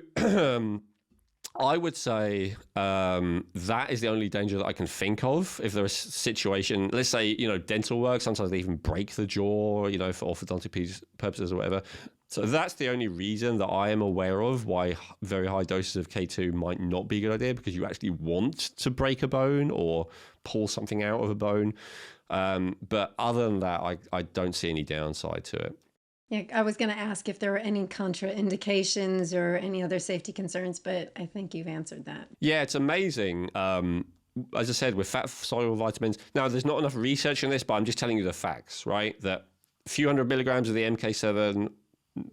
I would say that is the only danger that I can think of. If there's a situation, let's say, dental work, sometimes they even break the jaw, for orthodontic purposes or whatever. So that's the only reason that I am aware of why very high doses of K2 might not be a good idea, because you actually want to break a bone or pull something out of a bone. But other than that, I don't see any downside to it. Yeah, I was going to ask if there were any contraindications or any other safety concerns, but I think you've answered that. Yeah, it's amazing. As I said, with fat-soluble vitamins, now there's not enough research in this, but I'm just telling you the facts, right? That a few hundred milligrams of the MK7,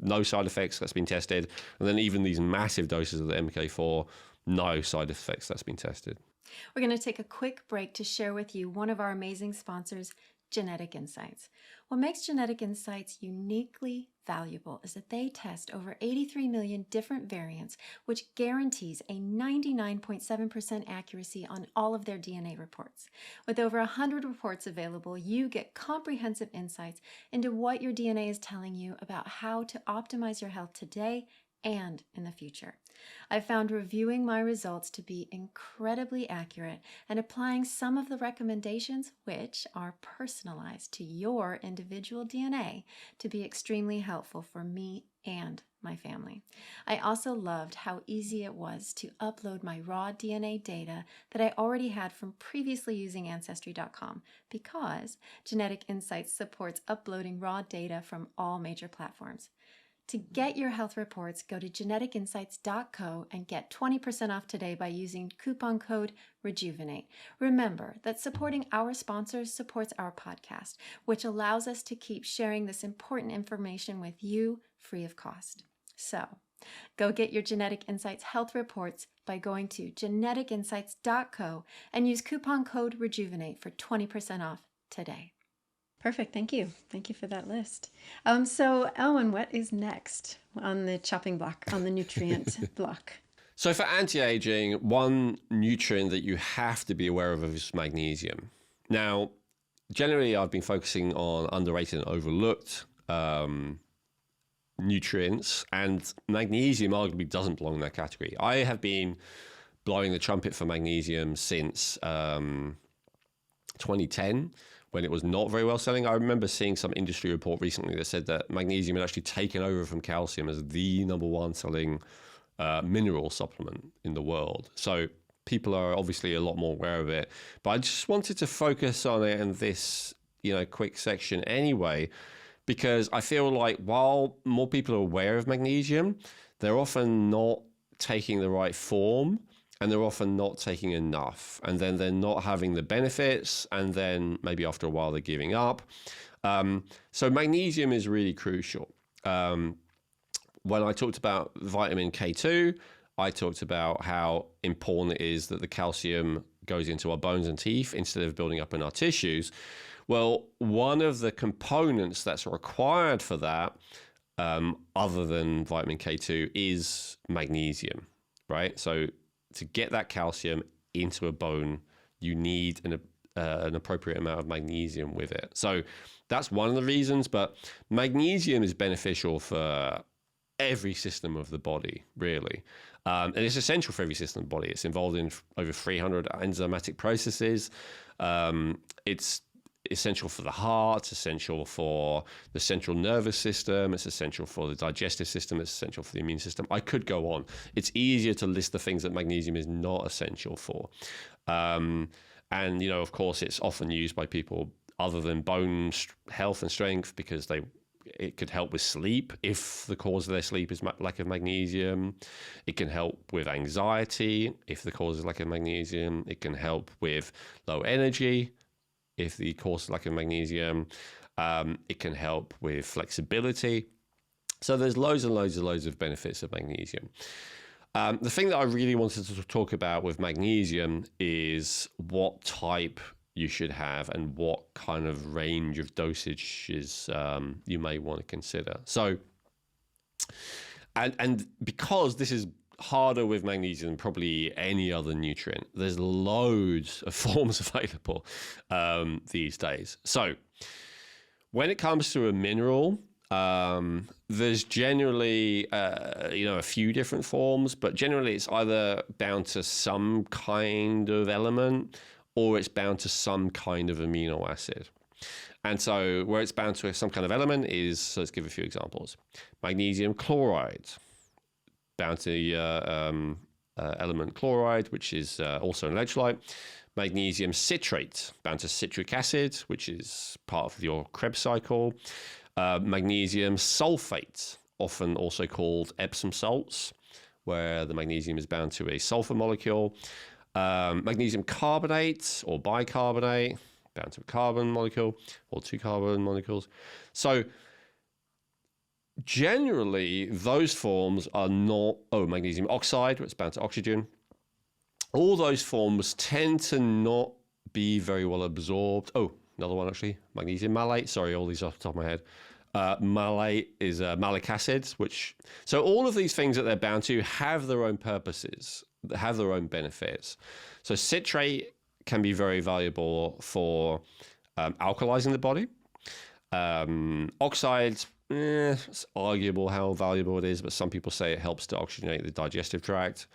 no side effects, that's been tested. And then even these massive doses of the MK4, no side effects, that's been tested. We're going to take a quick break to share with you one of our amazing sponsors, Genetic Insights. What makes Genetic Insights uniquely valuable is that they test over 83 million different variants, which guarantees a 99.7% accuracy on all of their DNA reports. With over 100 reports available, you get comprehensive insights into what your DNA is telling you about how to optimize your health today and in the future. I found reviewing my results to be incredibly accurate and applying some of the recommendations, which are personalized to your individual DNA, to be extremely helpful for me and my family. I also loved how easy it was to upload my raw DNA data that I already had from previously using Ancestry.com, because Genetic Insights supports uploading raw data from all major platforms. To get your health reports, go to geneticinsights.co and get 20% off today by using coupon code Rejuvenate. Remember that supporting our sponsors supports our podcast, which allows us to keep sharing this important information with you free of cost. So, go get your Genetic Insights health reports by going to geneticinsights.co and use coupon code Rejuvenate for 20% off today. Perfect. Thank you. Thank you for that list. So, Elwin, what is next on the chopping block, on the nutrient block? So for anti-aging, one nutrient that you have to be aware of is magnesium. Now, generally, I've been focusing on underrated and overlooked nutrients, and magnesium arguably doesn't belong in that category. I have been blowing the trumpet for magnesium since 2010, when it was not very well selling. I remember seeing some industry report recently that said that magnesium had actually taken over from calcium as the number one selling mineral supplement in the world. So people are obviously a lot more aware of it. But I just wanted to focus on it in this, quick section anyway, because I feel like while more people are aware of magnesium, they're often not taking the right form, and they're often not taking enough, and then they're not having the benefits, and then maybe after a while they're giving up. So magnesium is really crucial. When I talked about vitamin K2, I talked about how important it is that the calcium goes into our bones and teeth instead of building up in our tissues. Well, one of the components that's required for that, other than vitamin K2, is magnesium, right? So to get that calcium into a bone, you need an appropriate amount of magnesium with it. So that's one of the reasons, but magnesium is beneficial for every system of the body, really. And it's essential for every system of the body. It's involved in over 300 enzymatic processes. It's essential for the heart, it's essential for the central nervous system, it's essential for the digestive system, it's essential for the immune system. I could go on. It's easier to list the things that magnesium is not essential for. And, of course, it's often used by people other than bone health and strength because it could help with sleep if the cause of their sleep is lack of magnesium. It can help with anxiety if the cause is lack of magnesium. It can help with low energy if the cause is lack of magnesium. It can help with flexibility. So there's loads and loads of benefits of magnesium. The thing that I really wanted to talk about with magnesium is what type you should have and what kind of range of dosages you may want to consider. So, and because this is harder with magnesium than probably any other nutrient, there's loads of forms available these days. So when it comes to a mineral, there's generally, a few different forms, but generally it's either bound to some kind of element or it's bound to some kind of amino acid. And so where it's bound to some kind of element is, so let's give a few examples. Magnesium chloride, bound to the element chloride, which is also an electrolyte. Magnesium citrate, bound to citric acid, which is part of your Krebs cycle. Magnesium sulfate, often also called Epsom salts, where the magnesium is bound to a sulfur molecule. Magnesium carbonate or bicarbonate, bound to a carbon molecule or two carbon molecules. So generally, those forms are not, magnesium oxide, where it's bound to oxygen. All those forms tend to not be very well absorbed. Oh, another one actually, magnesium malate. Sorry, all these off the top of my head. Malate is malic acid, so all of these things that they're bound to have their own purposes, have their own benefits. So citrate can be very valuable for alkalizing the body. Oxides, it's arguable how valuable it is, but some people say it helps to oxygenate the digestive tract.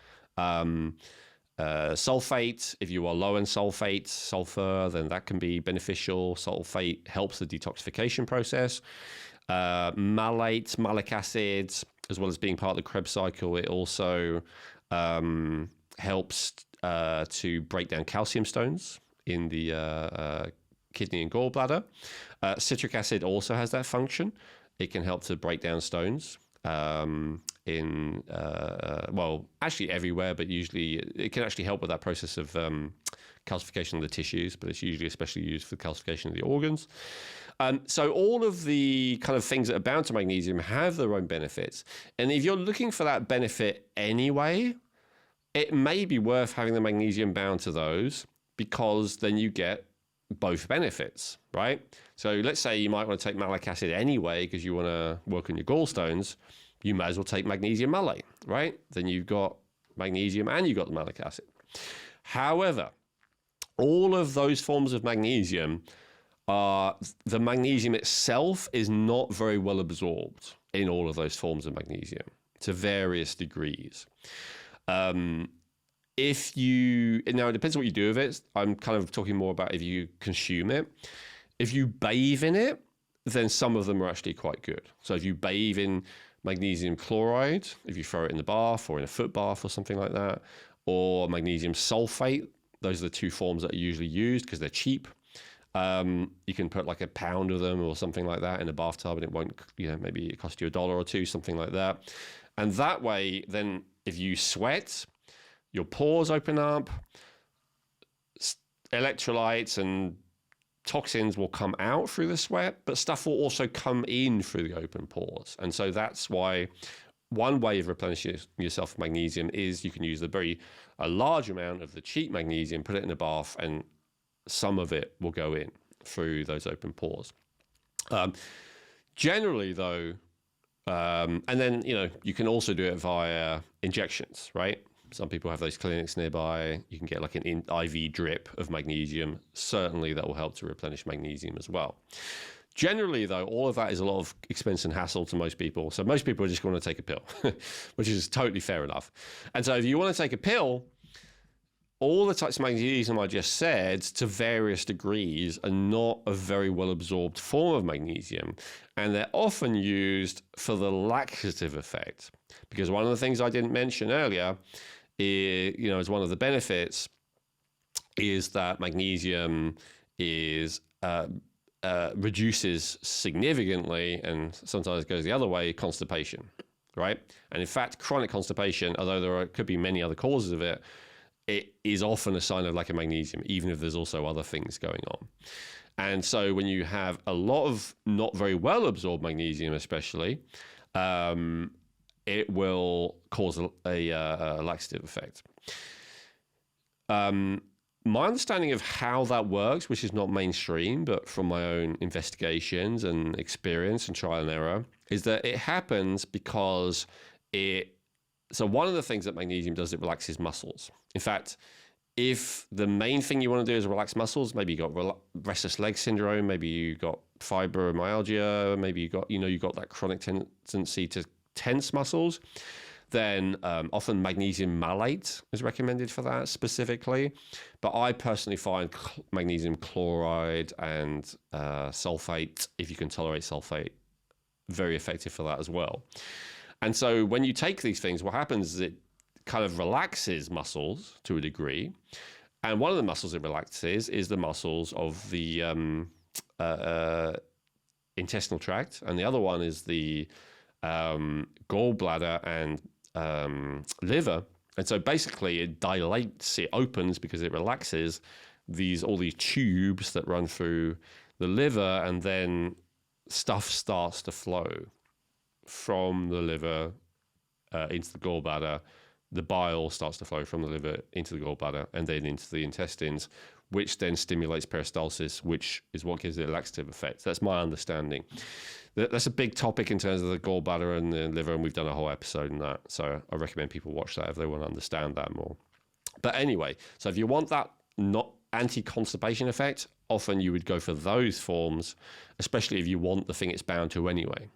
Sulfate, if you are low in sulfur, then that can be beneficial. Sulfate helps the detoxification process. Malate, malic acids, as well as being part of the Krebs cycle, it also helps to break down calcium stones in the kidney and gallbladder. Citric acid also has that function. It can help to break down stones actually everywhere, but usually it can actually help with that process of calcification of the tissues, but it's usually especially used for calcification of the organs. So all of the kind of things that are bound to magnesium have their own benefits. And if you're looking for that benefit anyway, it may be worth having the magnesium bound to those, because then you get both benefits, right? So let's say you might want to take malic acid anyway because you want to work on your gallstones. You may as well take magnesium malate, right? Then you've got magnesium and you've got the malic acid. However, all of those forms of magnesium, the magnesium itself is not very well absorbed in all of those forms of magnesium to various degrees. Now it depends what you do with it. I'm kind of talking more about if you consume it. If you bathe in it, then some of them are actually quite good. So if you bathe in magnesium chloride, if you throw it in the bath or in a foot bath or something like that, or magnesium sulfate, those are the two forms that are usually used because they're cheap. You can put like a pound of them or something like that in a bathtub and it won't, maybe it costs you $1 or $2, something like that. And that way, then if you sweat, your pores open up, electrolytes and toxins will come out through the sweat, but stuff will also come in through the open pores. And so that's why one way of replenishing yourself with magnesium is you can use a large amount of the cheap magnesium, put it in a bath, and some of it will go in through those open pores. Generally, though, and then, you can also do it via injections, right? Some people have those clinics nearby. You can get like an IV drip of magnesium. Certainly that will help to replenish magnesium as well. Generally, though, all of that is a lot of expense and hassle to most people. So most people are just going to take a pill, which is totally fair enough. And so if you want to take a pill, all the types of magnesium I just said, to various degrees, are not a very well absorbed form of magnesium. And they're often used for the laxative effect. Because one of the things I didn't mention earlier is, as one of the benefits, is that magnesium reduces significantly, and sometimes goes the other way, constipation, right? And in fact, chronic constipation, although could be many other causes of it, it is often a sign of lack of magnesium, even if there's also other things going on. And so when you have a lot of not very well absorbed magnesium, especially, it will cause a laxative effect. My understanding of how that works, which is not mainstream, but from my own investigations and experience and trial and error, is that it happens because so one of the things that magnesium does, it relaxes muscles. In fact, if the main thing you want to do is relax muscles, maybe you got restless leg syndrome, maybe you got fibromyalgia, maybe you got that chronic tendency to tense muscles, then often magnesium malate is recommended for that specifically. But I personally find magnesium chloride and sulfate, if you can tolerate sulfate, very effective for that as well. And so when you take these things, what happens is it kind of relaxes muscles to a degree. And one of the muscles it relaxes is the muscles of the intestinal tract. And the other one is the gallbladder and liver. And so basically it dilates, it opens because it relaxes all these tubes that run through the liver, and then stuff starts to flow from the liver into the gallbladder. The bile starts to flow from the liver into the gallbladder and then into the intestines, which then stimulates peristalsis, which is what gives it a laxative effect. That's my understanding. That's a big topic in terms of the gallbladder and the liver, and we've done a whole episode on that. So I recommend people watch that if they want to understand that more. But anyway, so if you want that not anti-constipation effect, often you would go for those forms, especially if you want the thing it's bound to anyway.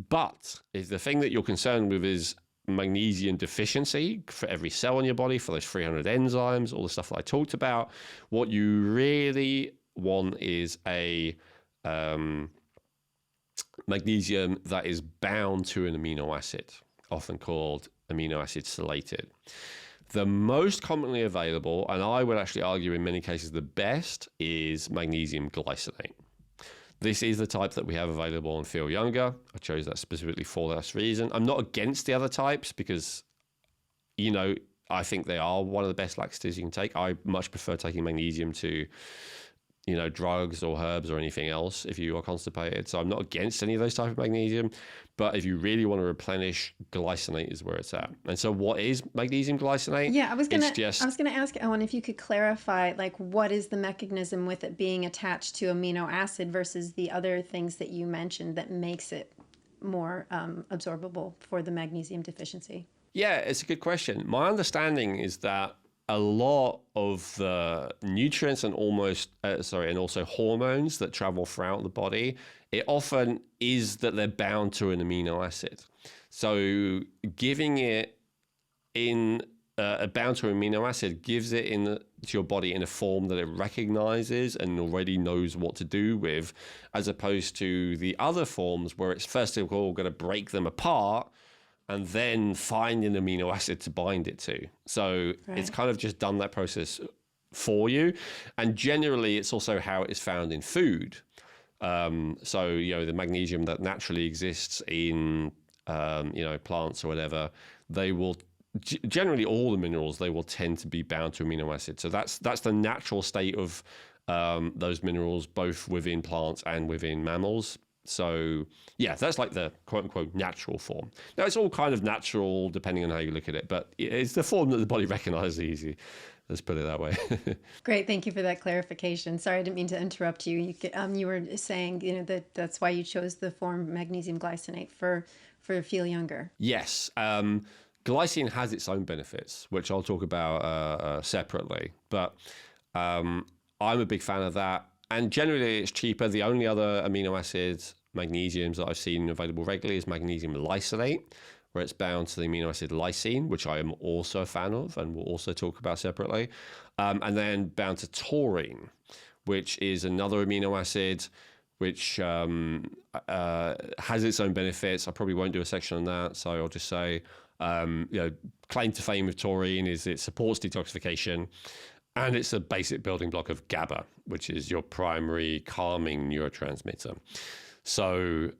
But if the thing that you're concerned with is magnesium deficiency for every cell in your body, for those 300 enzymes, all the stuff that I talked about, what you really want is a magnesium that is bound to an amino acid, often called amino acid chelated. The most commonly available, and I would actually argue in many cases the best, is magnesium glycinate. This is the type that we have available on Feel Younger. I chose that specifically for that reason. I'm not against the other types because, I think they are one of the best laxatives you can take. I much prefer taking magnesium to, drugs or herbs or anything else if you are constipated. So I'm not against any of those type of magnesium. But if you really want to replenish, glycinate is where it's at. And so what is magnesium glycinate? Yeah, I was gonna ask Elwin if you could clarify, like, what is the mechanism with it being attached to amino acid versus the other things that you mentioned that makes it more absorbable for the magnesium deficiency? Yeah, it's a good question. My understanding is that a lot of the nutrients and also hormones that travel throughout the body, it often is that they're bound to an amino acid. So giving it in bound to amino acid gives it to your body in a form that it recognizes and already knows what to do with, as opposed to the other forms where it's first of all going to break them apart and then find an amino acid to bind it to. So it's kind of just done that process for you. And generally, it's also how it is found in food. So, the magnesium that naturally exists in, plants or whatever, they will generally, all the minerals, they will tend to be bound to amino acids. So that's the natural state of those minerals, both within plants and within mammals. So yeah, that's like the quote unquote natural form. Now it's all kind of natural depending on how you look at it, but it's the form that the body recognizes easy. Let's put it that way. Great. Thank you for that clarification. Sorry, I didn't mean to interrupt you. You were saying, that's why you chose the form magnesium glycinate for feel younger. Yes. Glycine has its own benefits, which I'll talk about separately. But I'm a big fan of that. And generally, it's cheaper. The only other amino acids, magnesiums, that I've seen available regularly is magnesium lysate, where it's bound to the amino acid lysine, which I am also a fan of and will also talk about separately. And then bound to taurine, which is another amino acid which has its own benefits. I probably won't do a section on that, so I'll just say, claim to fame with taurine is it supports detoxification, and it's a basic building block of GABA, which is your primary calming neurotransmitter. So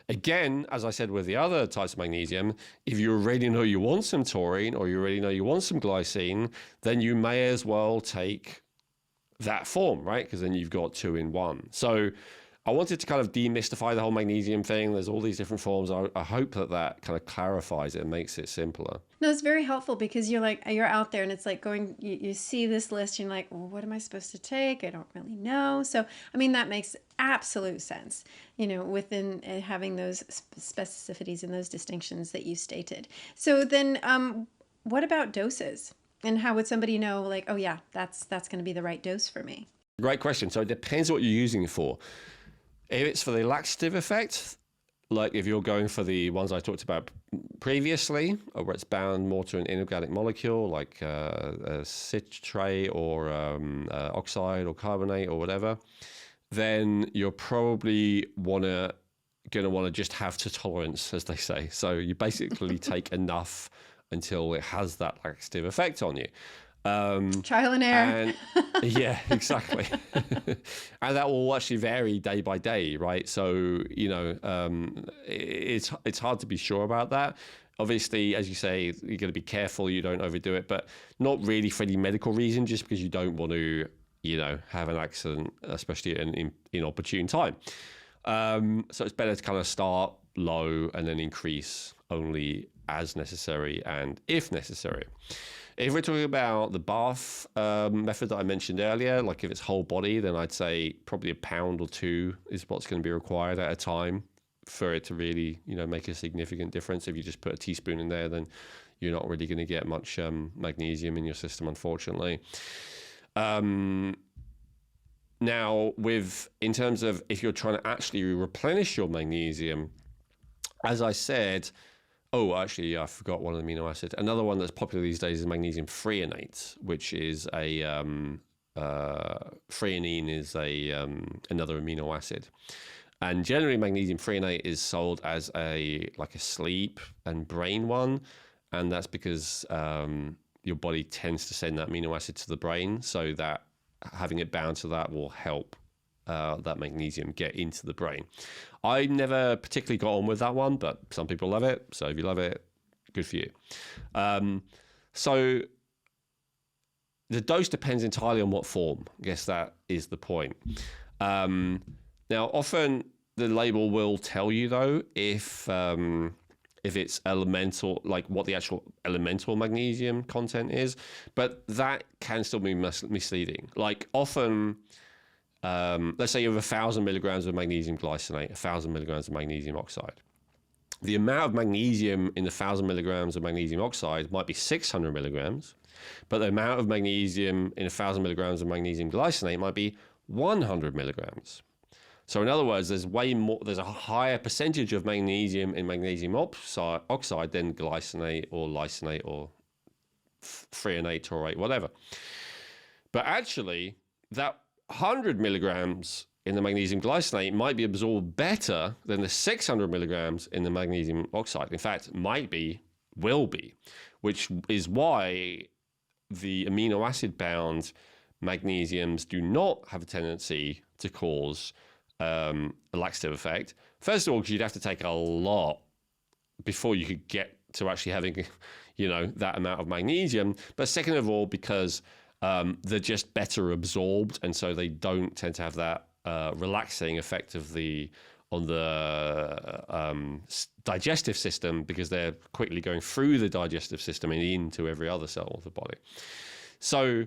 again, as I said with the other types of magnesium, if you already know you want some taurine or you already know you want some glycine, then you may as well take that form, right? Because then you've got two in one. So I wanted to kind of demystify the whole magnesium thing. There's all these different forms. I hope that kind of clarifies it and makes it simpler. No, it's very helpful because you're out there and it's like you see this list and you're like, well, what am I supposed to take? I don't really know. So, I mean, that makes absolute sense, within having those specificities and those distinctions that you stated. So then what about doses? And how would somebody know, like, oh yeah, that's going to be the right dose for me? Great question. So it depends what you're using it for. If it's for the laxative effect, like if you're going for the ones I talked about previously, where it's bound more to an inorganic molecule like a citrate or oxide or carbonate or whatever, then you're probably going to want to just have to tolerance, as they say. So you basically take enough until it has that laxative effect on you. Trial and error. Yeah, exactly. And that will actually vary day by day, right? So, it's hard to be sure about that. Obviously, as you say, you're going to be careful you don't overdo it, but not really for any medical reason, just because you don't want to, have an accident, especially at an inopportune time. So it's better to kind of start low and then increase only as necessary and if necessary. If we're talking about the bath method that I mentioned earlier, like if it's whole body, then I'd say probably a pound or two is what's going to be required at a time for it to really, make a significant difference. If you just put a teaspoon in there, then you're not really going to get much magnesium in your system, unfortunately. Now, in terms of if you're trying to actually replenish your magnesium, as I said, actually, I forgot one of the amino acids. Another one that's popular these days is magnesium threonate, which is threonine is another amino acid. And generally, magnesium threonate is sold as a sleep and brain one, and that's because your body tends to send that amino acid to the brain, so that having it bound to that will help that magnesium get into the brain. I never particularly got on with that one, but some people love it. So if you love it, good for you. So the dose depends entirely on what form. I guess that is the point. Now, often the label will tell you, though, if it's elemental, like what the actual elemental magnesium content is, but that can still be misleading. Like often, let's say you have 1,000 milligrams of magnesium glycinate, 1,000 milligrams of magnesium oxide. The amount of magnesium in the 1,000 milligrams of magnesium oxide might be 600 milligrams, but the amount of magnesium in 1,000 milligrams of magnesium glycinate might be 100 milligrams. So in other words, there's a higher percentage of magnesium in magnesium oxide than glycinate or lysine or threonate, taurate, whatever. But actually, that 100 milligrams in the magnesium glycinate might be absorbed better than the 600 milligrams in the magnesium oxide. In fact, will be, which is why the amino acid bound magnesiums do not have a tendency to cause a laxative effect. First of all, because you'd have to take a lot before you could get to actually having, that amount of magnesium. But second of all, because they're just better absorbed, and so they don't tend to have that relaxing effect on the digestive system, because they're quickly going through the digestive system and into every other cell of the body. So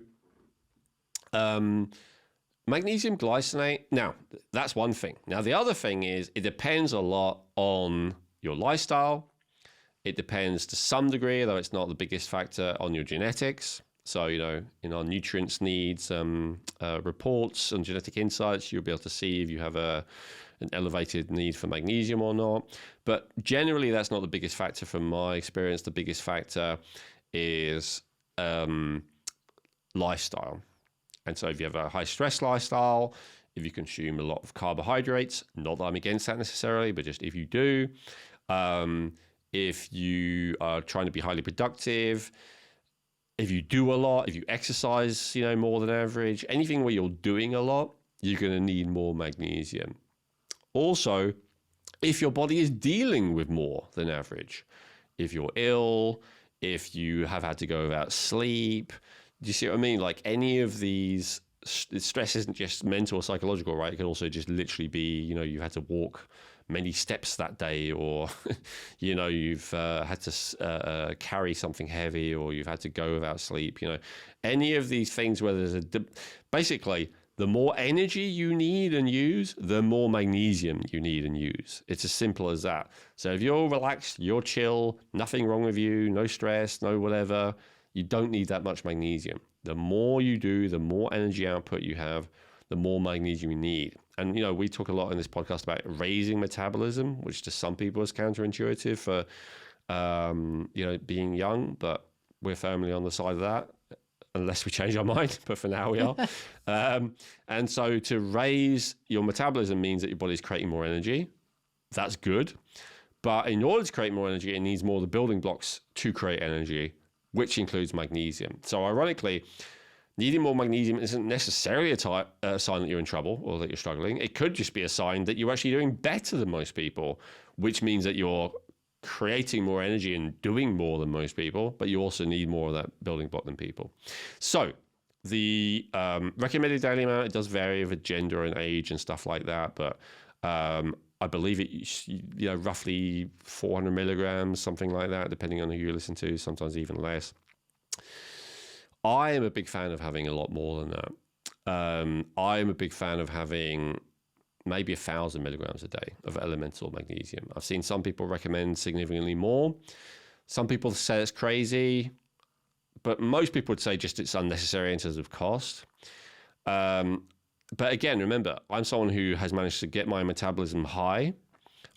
magnesium glycinate, now that's one thing. Now the other thing is it depends a lot on your lifestyle. It depends to some degree, though it's not the biggest factor, on your genetics. So, in our nutrients needs reports and genetic insights, you'll be able to see if you have an elevated need for magnesium or not. But generally, that's not the biggest factor from my experience. The biggest factor is lifestyle. And so if you have a high stress lifestyle, if you consume a lot of carbohydrates, not that I'm against that necessarily, but just if you do, if you are trying to be highly productive, if you do a lot, if you exercise, more than average, anything where you're doing a lot, you're going to need more magnesium. Also, if your body is dealing with more than average, if you're ill, if you have had to go without sleep, do you see what I mean? Like any of these, stress isn't just mental or psychological, right? It can also just literally be, you had to walk many steps that day, or you've had to carry something heavy, or you've had to go without sleep. Any of these things where there's basically, the more energy you need and use, the more magnesium you need and use. It's as simple as that. So if you're relaxed, you're chill, nothing wrong with you, no stress, no whatever, you don't need that much magnesium. The more you do, the more energy output you have, the more magnesium you need. And, we talk a lot in this podcast about raising metabolism, which to some people is counterintuitive for, being young, but we're firmly on the side of that, unless we change our mind, but for now we are. And so to raise your metabolism means that your body's creating more energy. That's good. But in order to create more energy, it needs more of the building blocks to create energy, which includes magnesium. So ironically, needing more magnesium isn't necessarily a sign that you're in trouble or that you're struggling. It could just be a sign that you're actually doing better than most people, which means that you're creating more energy and doing more than most people, but you also need more of that building block than people. So the recommended daily amount, it does vary with gender and age and stuff like that, but I believe it, roughly 400 milligrams, something like that, depending on who you listen to, sometimes even less. I am a big fan of having a lot more than that. I am a big fan of having maybe 1,000 milligrams a day of elemental magnesium. I've seen some people recommend significantly more. Some people say it's crazy, but most people would say just it's unnecessary in terms of cost. But again, remember, I'm someone who has managed to get my metabolism high.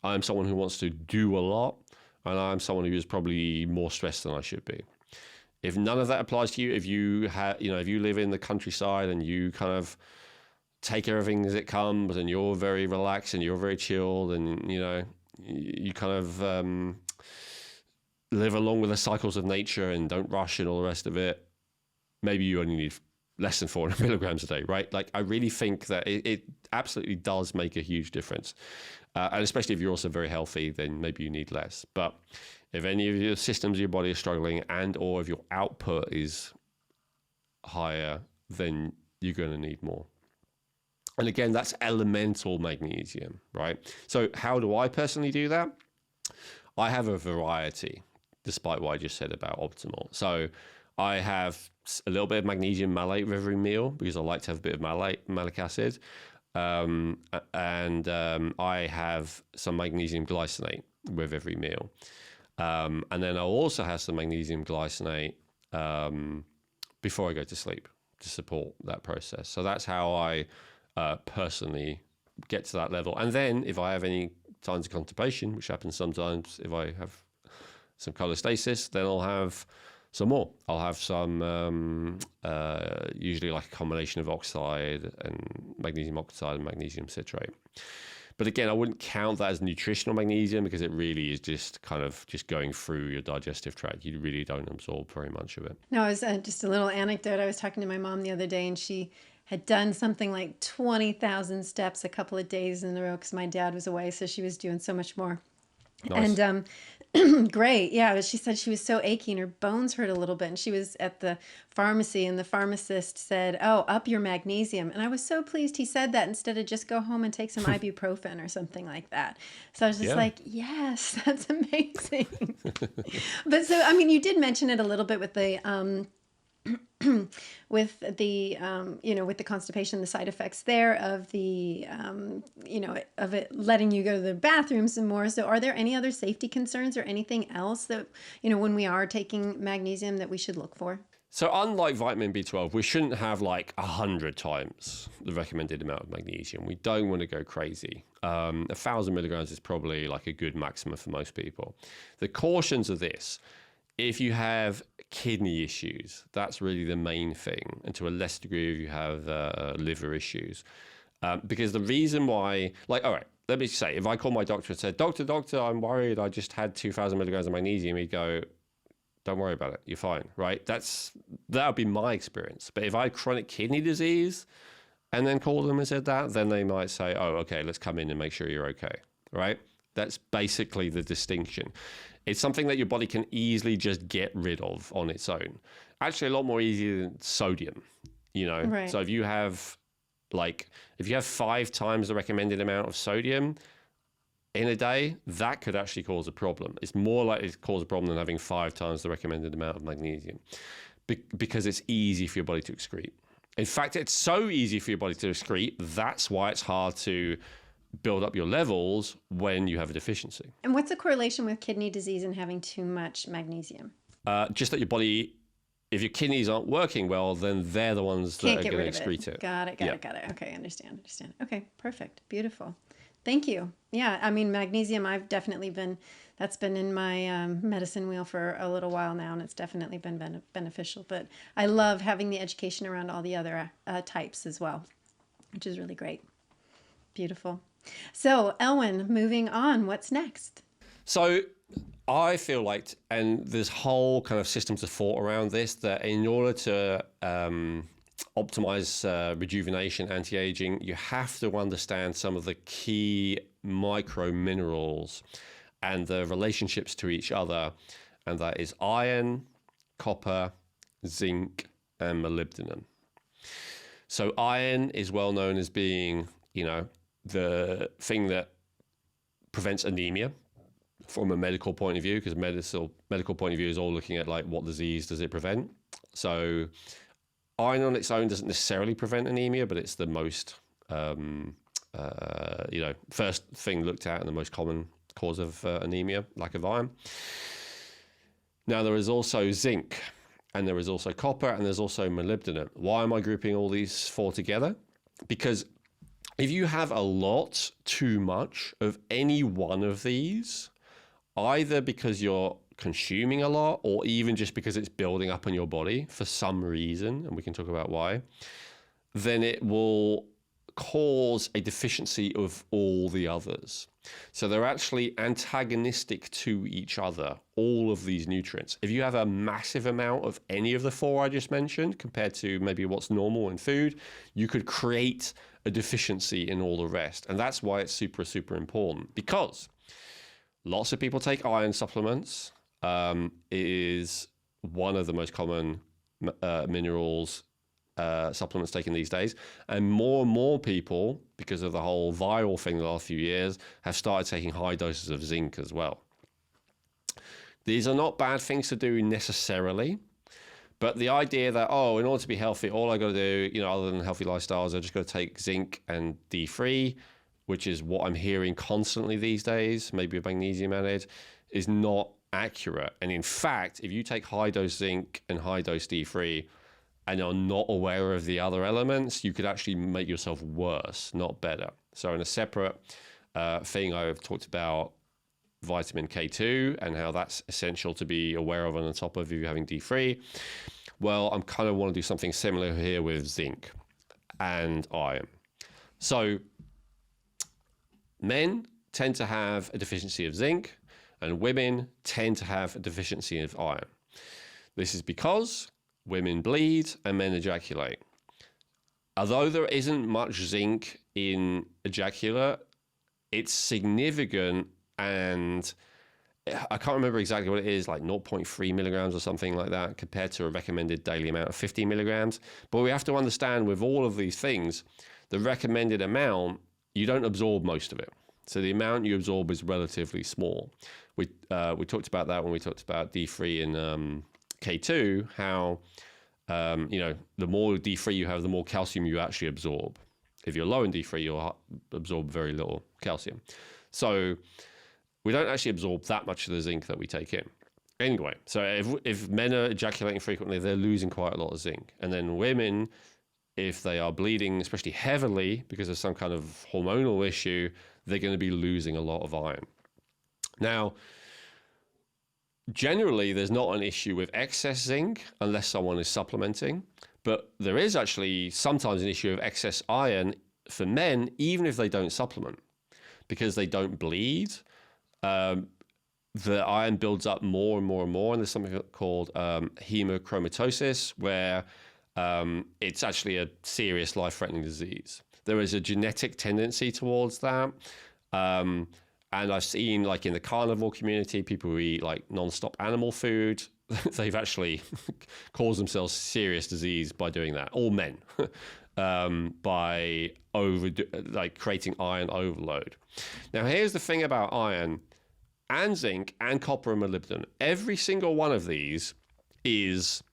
I'm someone who wants to do a lot, and I'm someone who is probably more stressed than I should be. If none of that applies to you, if you if you live in the countryside and you kind of take everything as it comes, and you're very relaxed and you're very chilled, and you kind of live along with the cycles of nature and don't rush and all the rest of it, maybe you only need less than 400 milligrams a day, right? Like, I really think that it absolutely does make a huge difference. And especially if you're also very healthy, then maybe you need less. But if any of your systems of your body are struggling, and or if your output is higher, then you're going to need more. And again, that's elemental magnesium, right? So how do I personally do that? I have a variety, despite what I just said about optimal. So I have a little bit of magnesium malate with every meal, because I like to have a bit of malic acid. And I have some magnesium glycinate with every meal. And then I'll also have some magnesium glycinate before I go to sleep to support that process. So that's how I personally get to that level. And then if I have any times of constipation, which happens sometimes if I have some cholestasis, then I'll have some more. I'll have some, usually like a combination of oxide and magnesium oxide and magnesium citrate. But again, I wouldn't count that as nutritional magnesium because it really is just kind of just going through your digestive tract. You really don't absorb very much of it. No, it was just a little anecdote. I was talking to my mom the other day, and she had done something like 20,000 steps a couple of days in a row because my dad was away, so she was doing so much more. Nice. And great, yeah. But she said she was so achy and her bones hurt a little bit. And she was at the pharmacy, and the pharmacist said, "Oh, up your magnesium." And I was so pleased he said that instead of just go home and take some ibuprofen or something like that. So I was just like, yes, that's amazing. But so, I mean, you did mention it a little bit with the with the with the constipation, the side effects there of the of it letting you go to the bathroom some more. So are there any other safety concerns or anything else that when we are taking magnesium that we should look for? So unlike vitamin B12, we shouldn't have like 100 times the recommended amount of magnesium. We don't want to go crazy. 1,000 milligrams is probably like a good maximum for most people. The cautions are this: if you have kidney issues, that's really the main thing. And to a less degree, if you have liver issues. Because the reason why, like, all right, let me say, if I call my doctor and said, doctor, I'm worried, I just had 2,000 milligrams of magnesium, he'd go, don't worry about it, you're fine, right? That would be my experience. But if I had chronic kidney disease and then called them and said that, then they might say, oh, okay, let's come in and make sure you're okay, right? That's basically the distinction. It's something that your body can easily just get rid of on its own. Actually, a lot more easy than sodium, Right. So if you have 5 times the recommended amount of sodium in a day, that could actually cause a problem. It's more likely to cause a problem than having 5 times the recommended amount of magnesium because it's easy for your body to excrete. In fact, it's so easy for your body to excrete, that's why it's hard to build up your levels when you have a deficiency. And what's the correlation with kidney disease and having too much magnesium? Just that your body, if your kidneys aren't working well, then they're the ones that are going to excrete it. Got it. Okay, understand. Okay, perfect. Beautiful. Thank you. Yeah, I mean, magnesium, that's been in my medicine wheel for a little while now, and it's definitely been beneficial. But I love having the education around all the other types as well, which is really great. Beautiful. So, Elwin, moving on, what's next? So I feel like, and there's whole kind of systems of thought around this, that in order to optimize rejuvenation, anti-aging, you have to understand some of the key micro minerals and the relationships to each other. And that is iron, copper, zinc, and molybdenum. So iron is well known as being, the thing that prevents anemia from a medical point of view, because medical point of view is all looking at like what disease does it prevent. So iron on its own doesn't necessarily prevent anemia, but it's the most first thing looked at and the most common cause of anemia, lack of iron. Now there is also zinc, and there is also copper, and there's also molybdenum. Why am I grouping all these 4 together? Because if you have too much of any one of these, either because you're consuming a lot or even just because it's building up in your body for some reason, and we can talk about why, then it will cause a deficiency of all the others. So they're actually antagonistic to each other, all of these nutrients. If you have a massive amount of any of the 4 I just mentioned compared to maybe what's normal in food, you could create a deficiency in all the rest. And that's why it's super, super important, because lots of people take iron supplements. It is one of the most common minerals supplements taken these days. And more people, because of the whole viral thing the last few years, have started taking high doses of zinc as well. These are not bad things to do necessarily, but the idea that, in order to be healthy, all I got to do, other than healthy lifestyles, I just got to take zinc and D3, which is what I'm hearing constantly these days, maybe with magnesium added, is not accurate. And in fact, if you take high dose zinc and high dose D3 and are not aware of the other elements, you could actually make yourself worse, not better. So in a separate thing, I've talked about vitamin K2 and how that's essential to be aware of and on top of if you're having D3. Well, I'm kind of want to do something similar here with zinc and iron. So men tend to have a deficiency of zinc and women tend to have a deficiency of iron. This is because women bleed and men ejaculate. Although there isn't much zinc in ejaculate, it's significant, and I can't remember exactly what it is, like 0.3 milligrams or something like that, compared to a recommended daily amount of 50 milligrams. But we have to understand with all of these things, the recommended amount, you don't absorb most of it. So the amount you absorb is relatively small. We talked about that when we talked about D3 and K2, how the more D3 you have, the more calcium you actually absorb. If you're low in D3, you'll absorb very little calcium. So we don't actually absorb that much of the zinc that we take in. Anyway, so if men are ejaculating frequently, they're losing quite a lot of zinc. And then women, if they are bleeding, especially heavily because of some kind of hormonal issue, they're going to be losing a lot of iron. Now, generally, there's not an issue with excess zinc unless someone is supplementing, but there is actually sometimes an issue of excess iron for men, even if they don't supplement, because they don't bleed. The iron builds up more and more and more, and there's something called hemochromatosis, where it's actually a serious life-threatening disease. There is a genetic tendency towards that. And I've seen, like in the carnivore community, people who eat like non-stop animal food, they've actually caused themselves serious disease by doing that. All men, by creating iron overload. Now, here's the thing about iron and zinc and copper and molybdenum. Every single one of these is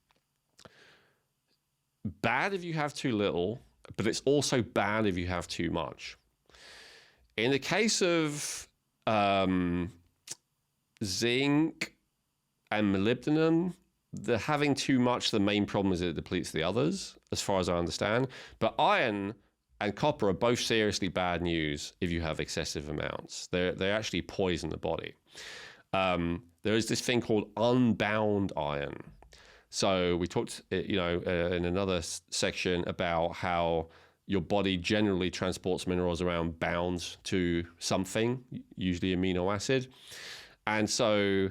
bad if you have too little, but it's also bad if you have too much. In the case of zinc and molybdenum, the having too much, the main problem is it depletes the others, as far as I understand. But iron and copper are both seriously bad news if you have excessive amounts. They actually poison the body. There is this thing called unbound iron. So we talked, in another section about how your body generally transports minerals around bound to something, usually amino acid. And so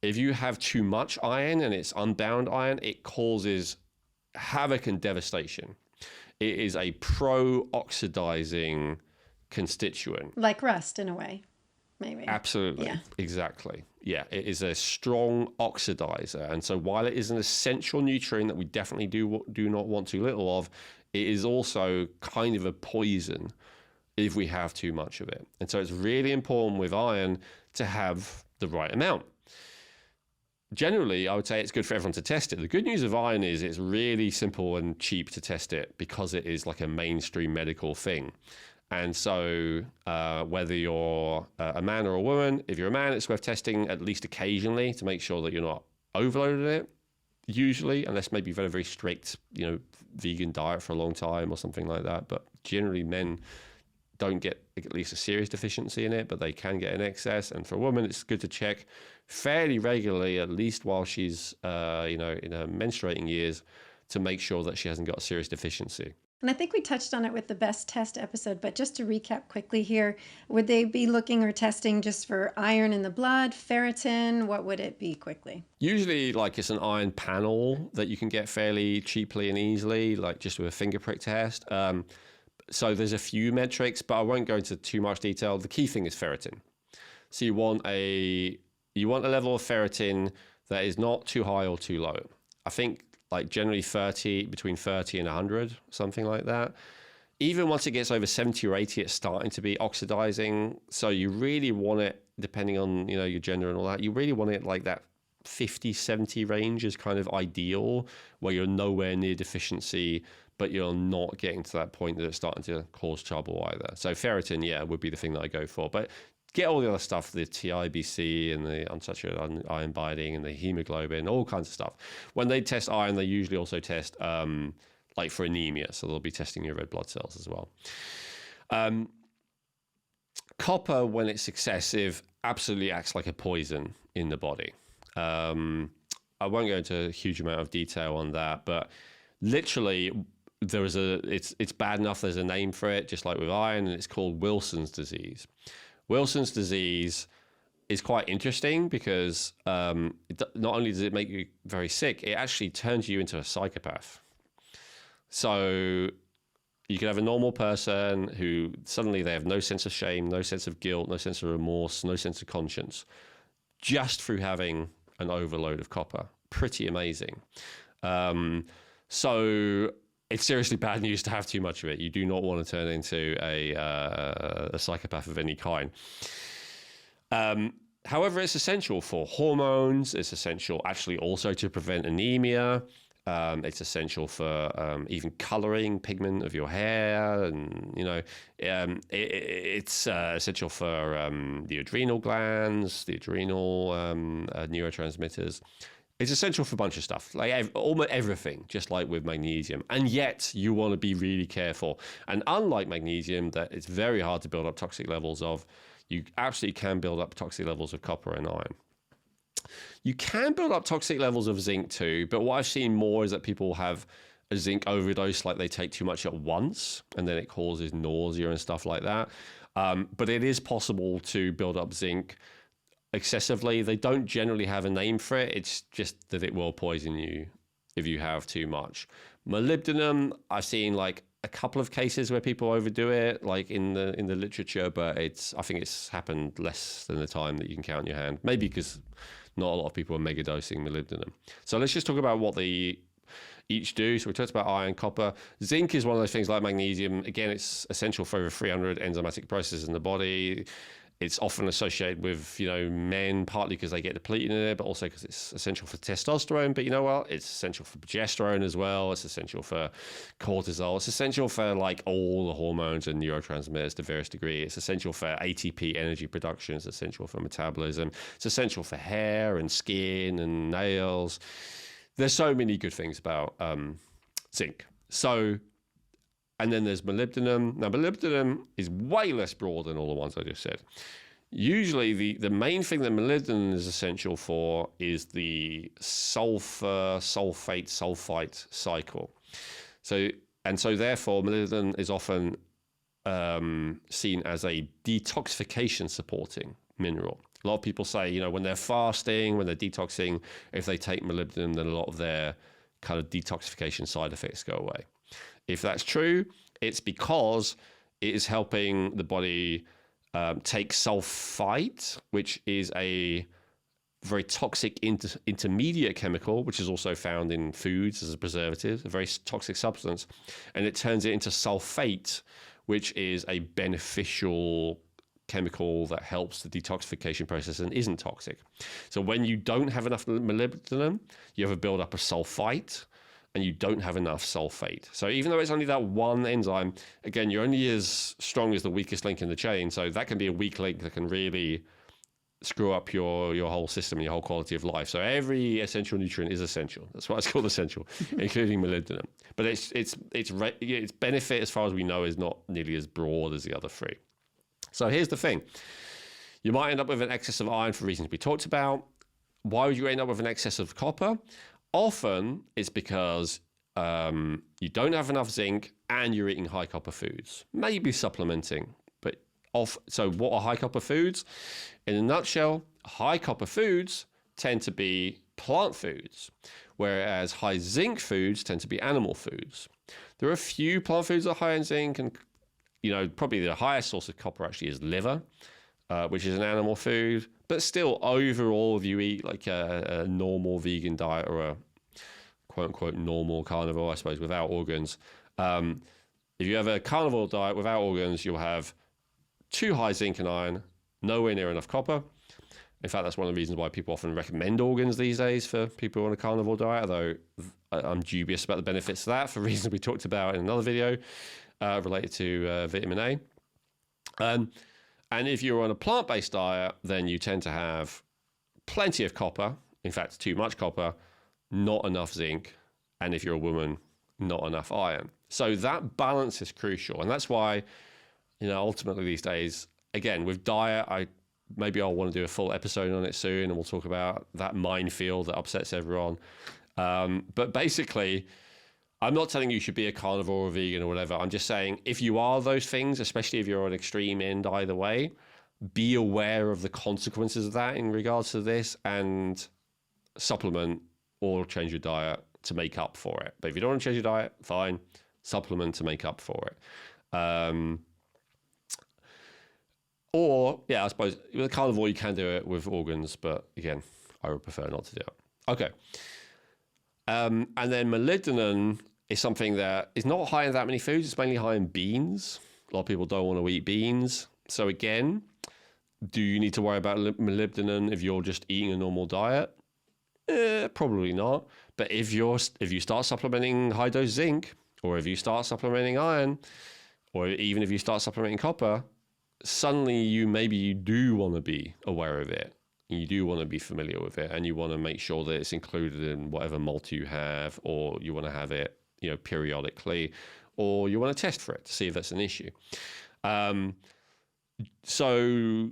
if you have too much iron and it's unbound iron, it causes havoc and devastation. It is a pro-oxidizing constituent. Like rust in a way, maybe. Absolutely. Yeah. Exactly. Yeah, it is a strong oxidizer. And so while it is an essential nutrient that we definitely do not want too little of, it is also kind of a poison if we have too much of it. And so it's really important with iron to have the right amount. Generally, I would say it's good for everyone to test it. The good news of iron is it's really simple and cheap to test it because it is like a mainstream medical thing. And so whether you're a man or a woman, if you're a man, it's worth testing at least occasionally to make sure that you're not overloaded it, usually, unless maybe very, very strict, vegan diet for a long time or something like that. But generally men don't get at least a serious deficiency in it, but they can get an excess. And for a woman, it's good to check fairly regularly, at least while she's, in her menstruating years, to make sure that she hasn't got a serious deficiency. And I think we touched on it with the best test episode, but just to recap quickly here, would they be looking or testing just for iron in the blood, ferritin? What would it be quickly? Usually, it's an iron panel that you can get fairly cheaply and easily, just with a finger prick test. So there's a few metrics, but I won't go into too much detail. The key thing is ferritin. So you want a level of ferritin that is not too high or too low. I think generally between 30 and 100, something like that. Even once it gets over 70 or 80, it's starting to be oxidizing. So you really want it, depending on, your gender and all that, you really want it that 50, 70 range is kind of ideal, where you're nowhere near deficiency, but you're not getting to that point that it's starting to cause trouble either. So ferritin, would be the thing that I go for. But get all the other stuff, the TIBC and the unsaturated iron binding and the hemoglobin, all kinds of stuff. When they test iron, they usually also test for anemia. So they'll be testing your red blood cells as well. Copper, when it's excessive, absolutely acts like a poison in the body. I won't go into a huge amount of detail on that, but literally it's bad enough there's a name for it, just like with iron, and it's called Wilson's disease. Wilson's disease is quite interesting because not only does it make you very sick, it actually turns you into a psychopath. So you can have a normal person who suddenly they have no sense of shame, no sense of guilt, no sense of remorse, no sense of conscience, just through having an overload of copper. Pretty amazing. So it's seriously bad news to have too much of it. You do not want to turn into a psychopath of any kind. However, it's essential for hormones. It's essential actually also to prevent anemia. It's essential for even coloring pigment of your hair, and it's essential for the adrenal glands, the adrenal neurotransmitters. It's essential for a bunch of stuff, like almost everything, just like with magnesium. And yet you want to be really careful. And unlike magnesium, that it's very hard to build up toxic levels of, you absolutely can build up toxic levels of copper and iron. You can build up toxic levels of zinc too, but what I've seen more is that people have a zinc overdose, like they take too much at once, and then it causes nausea and stuff like that. But it is possible to build up zinc excessively. They don't generally have a name for it. It's just that it will poison you if you have too much. Molybdenum, I've seen like a couple of cases where people overdo it, like in the literature, but I think it's happened less than the time that you can count on your hand. Maybe because not a lot of people are mega dosing molybdenum. So let's just talk about what they each do. So we talked about iron, copper. Zinc is one of those things like magnesium. Again, it's essential for over 300 enzymatic processes in the body. It's often associated with, men, partly because they get depleted in it, but also because it's essential for testosterone. But you know what? It's essential for progesterone as well. It's essential for cortisol. It's essential for like all the hormones and neurotransmitters to various degrees. It's essential for ATP energy production. It's essential for metabolism. It's essential for hair and skin and nails. There's so many good things about zinc. And then there's molybdenum. Now, molybdenum is way less broad than all the ones I just said. Usually, the main thing that molybdenum is essential for is the sulfur, sulfate, sulfite cycle. So therefore, molybdenum is often seen as a detoxification supporting mineral. A lot of people say, when they're fasting, when they're detoxing, if they take molybdenum, then a lot of their kind of detoxification side effects go away. If that's true, it's because it is helping the body take sulfite, which is a very toxic intermediate chemical, which is also found in foods as a preservative, a very toxic substance, and it turns it into sulfate, which is a beneficial chemical that helps the detoxification process and isn't toxic. So when you don't have enough molybdenum, you have a buildup of sulfite, and you don't have enough sulfate. So even though it's only that one enzyme, again, you're only as strong as the weakest link in the chain. So that can be a weak link that can really screw up your whole system and your whole quality of life. So every essential nutrient is essential. That's why it's called essential, including molybdenum. But its benefit, as far as we know, is not nearly as broad as the other three. So here's the thing. You might end up with an excess of iron for reasons we talked about. Why would you end up with an excess of copper? Often it's because you don't have enough zinc and you're eating high copper foods, maybe supplementing. So what are high copper foods? In a nutshell, high copper foods tend to be plant foods, whereas high zinc foods tend to be animal foods. There are a few plant foods that are high in zinc, and probably the highest source of copper actually is liver, which is an animal food. But still, overall, if you eat like a normal vegan diet or a quote-unquote normal carnivore, I suppose, without organs, if you have a carnivore diet without organs, you'll have too high zinc and iron, nowhere near enough copper. In fact, that's one of the reasons why people often recommend organs these days for people on a carnivore diet, although I'm dubious about the benefits of that for reasons we talked about in another video related to vitamin A. And if you're on a plant-based diet, then you tend to have plenty of copper, in fact, too much copper, not enough zinc, and if you're a woman, not enough iron. So that balance is crucial. And that's why, ultimately these days, again, with diet, I maybe I'll want to do a full episode on it soon, and we'll talk about that minefield that upsets everyone. But basically, I'm not telling you should be a carnivore or vegan or whatever. I'm just saying if you are those things, especially if you're on extreme end either way, be aware of the consequences of that in regards to this, and supplement or change your diet to make up for it. But if you don't want to change your diet, fine, supplement to make up for it. Or, yeah, I suppose with a carnivore, you can do it with organs, but again, I would prefer not to do it. Okay. And then molybdenum is something that is not high in that many foods. It's mainly high in beans. A lot of people don't want to eat beans. So again, do you need to worry about molybdenum if you're just eating a normal diet? Probably not. But if you start supplementing high dose zinc, or if you start supplementing iron, or even if you start supplementing copper, suddenly you do want to be aware of it. You do want to be familiar with it, and you want to make sure that it's included in whatever multi you have, or you want to have it, periodically, or you want to test for it to see if that's an issue. So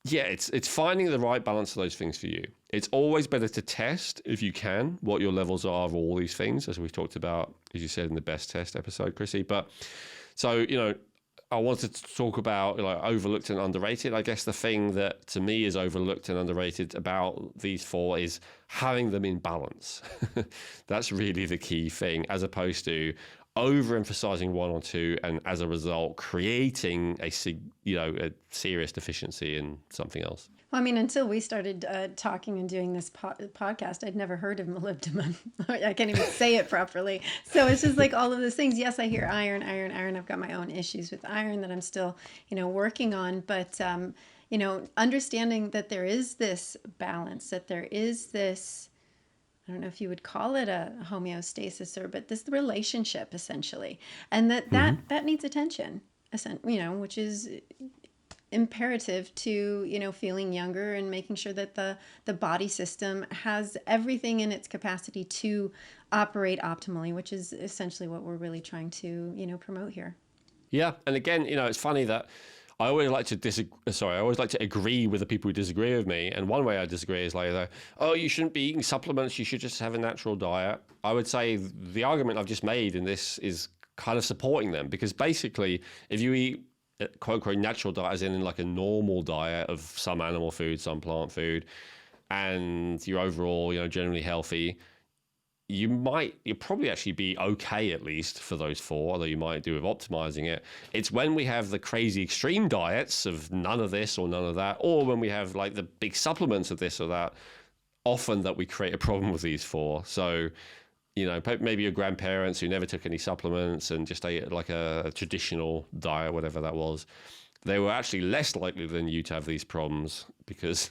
yeah, it's finding the right balance of those things for you. It's always better to test, if you can, what your levels are of all these things, as we've talked about, as you said in the best test episode, Chrissy. But so, I wanted to talk about overlooked and underrated. I guess the thing that to me is overlooked and underrated about these four is having them in balance. That's really the key thing, as opposed to overemphasizing one or two, and as a result, creating a serious deficiency in something else. Well, I mean, until we started talking and doing this podcast, I'd never heard of molybdenum. I can't even say it properly. So it's just like all of those things. Yes, I hear iron. I've got my own issues with iron that I'm still, working on. But, understanding that there is this balance, that there is this, I don't know if you would call it a homeostasis, but this relationship essentially, and that needs attention, which is imperative to feeling younger and making sure that the body system has everything in its capacity to operate optimally, which is essentially what we're really trying to promote here. Yeah, and again, it's funny that I always like to agree with the people who disagree with me. And one way I disagree is you shouldn't be eating supplements, you should just have a natural diet. I would say the argument I've just made in this is kind of supporting them, because basically if you eat quote unquote natural diet, as in like a normal diet of some animal food, some plant food, and you're overall generally healthy, you'll probably actually be okay, at least for those four, although you might do with optimizing it. It's when we have the crazy extreme diets of none of this or none of that, or when we have like the big supplements of this or that, often that we create a problem with these four. So maybe your grandparents who never took any supplements and just ate like a traditional diet, whatever that was, they were actually less likely than you to have these problems, because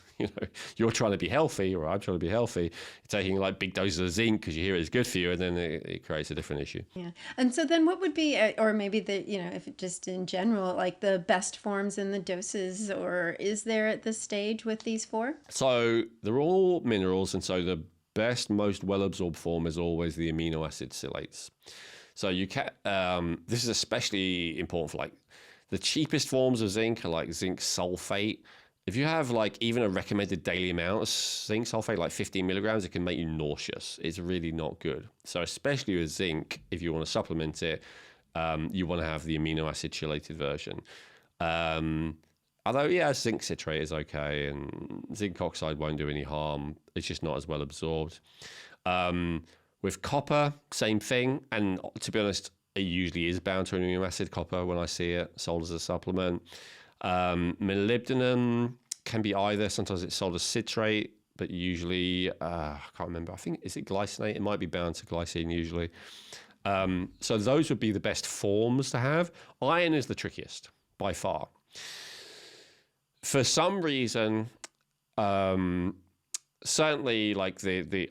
you're trying to be healthy, or I'm trying to be healthy. You're taking like big doses of zinc because you hear it's good for you, and then it creates a different issue. Yeah. And so then what would be, or maybe if it just in general, like the best forms and the doses, or is there at this stage with these four? So they're all minerals, and so the best, most well-absorbed form is always the amino acid chelates. So you can, this is especially important for like the cheapest forms of zinc, are like zinc sulfate. If you have like even a recommended daily amount of zinc sulfate, like 15 milligrams, it can make you nauseous. It's really not good. So especially with zinc, if you want to supplement it, you want to have the amino acid chelated version. Although, yeah, zinc citrate is okay, and zinc oxide won't do any harm. It's just not as well absorbed. With copper, same thing. And to be honest, it usually is bound to amino acid, copper, when I see it sold as a supplement. Molybdenum can be either. Sometimes it's sold as citrate, but usually, I can't remember. I think, is it glycinate? It might be bound to glycine usually. So those would be the best forms to have. Iron is the trickiest, by far. For some reason, certainly like the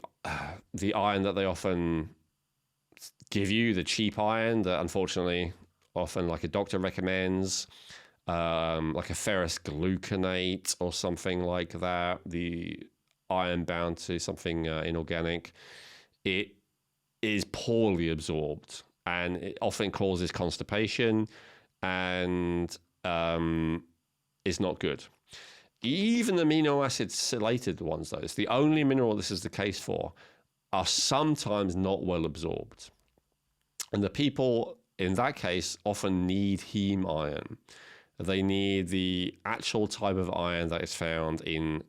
iron that they often give you, the cheap iron that unfortunately often like a doctor recommends, like a ferrous gluconate or something like that, the iron bound to something inorganic, it is poorly absorbed, and it often causes constipation, and is not good. even amino acid chelated ones, though, it's the only mineral this is the case for, are sometimes not well absorbed. And the people in that case often need heme iron. They need the actual type of iron that is found in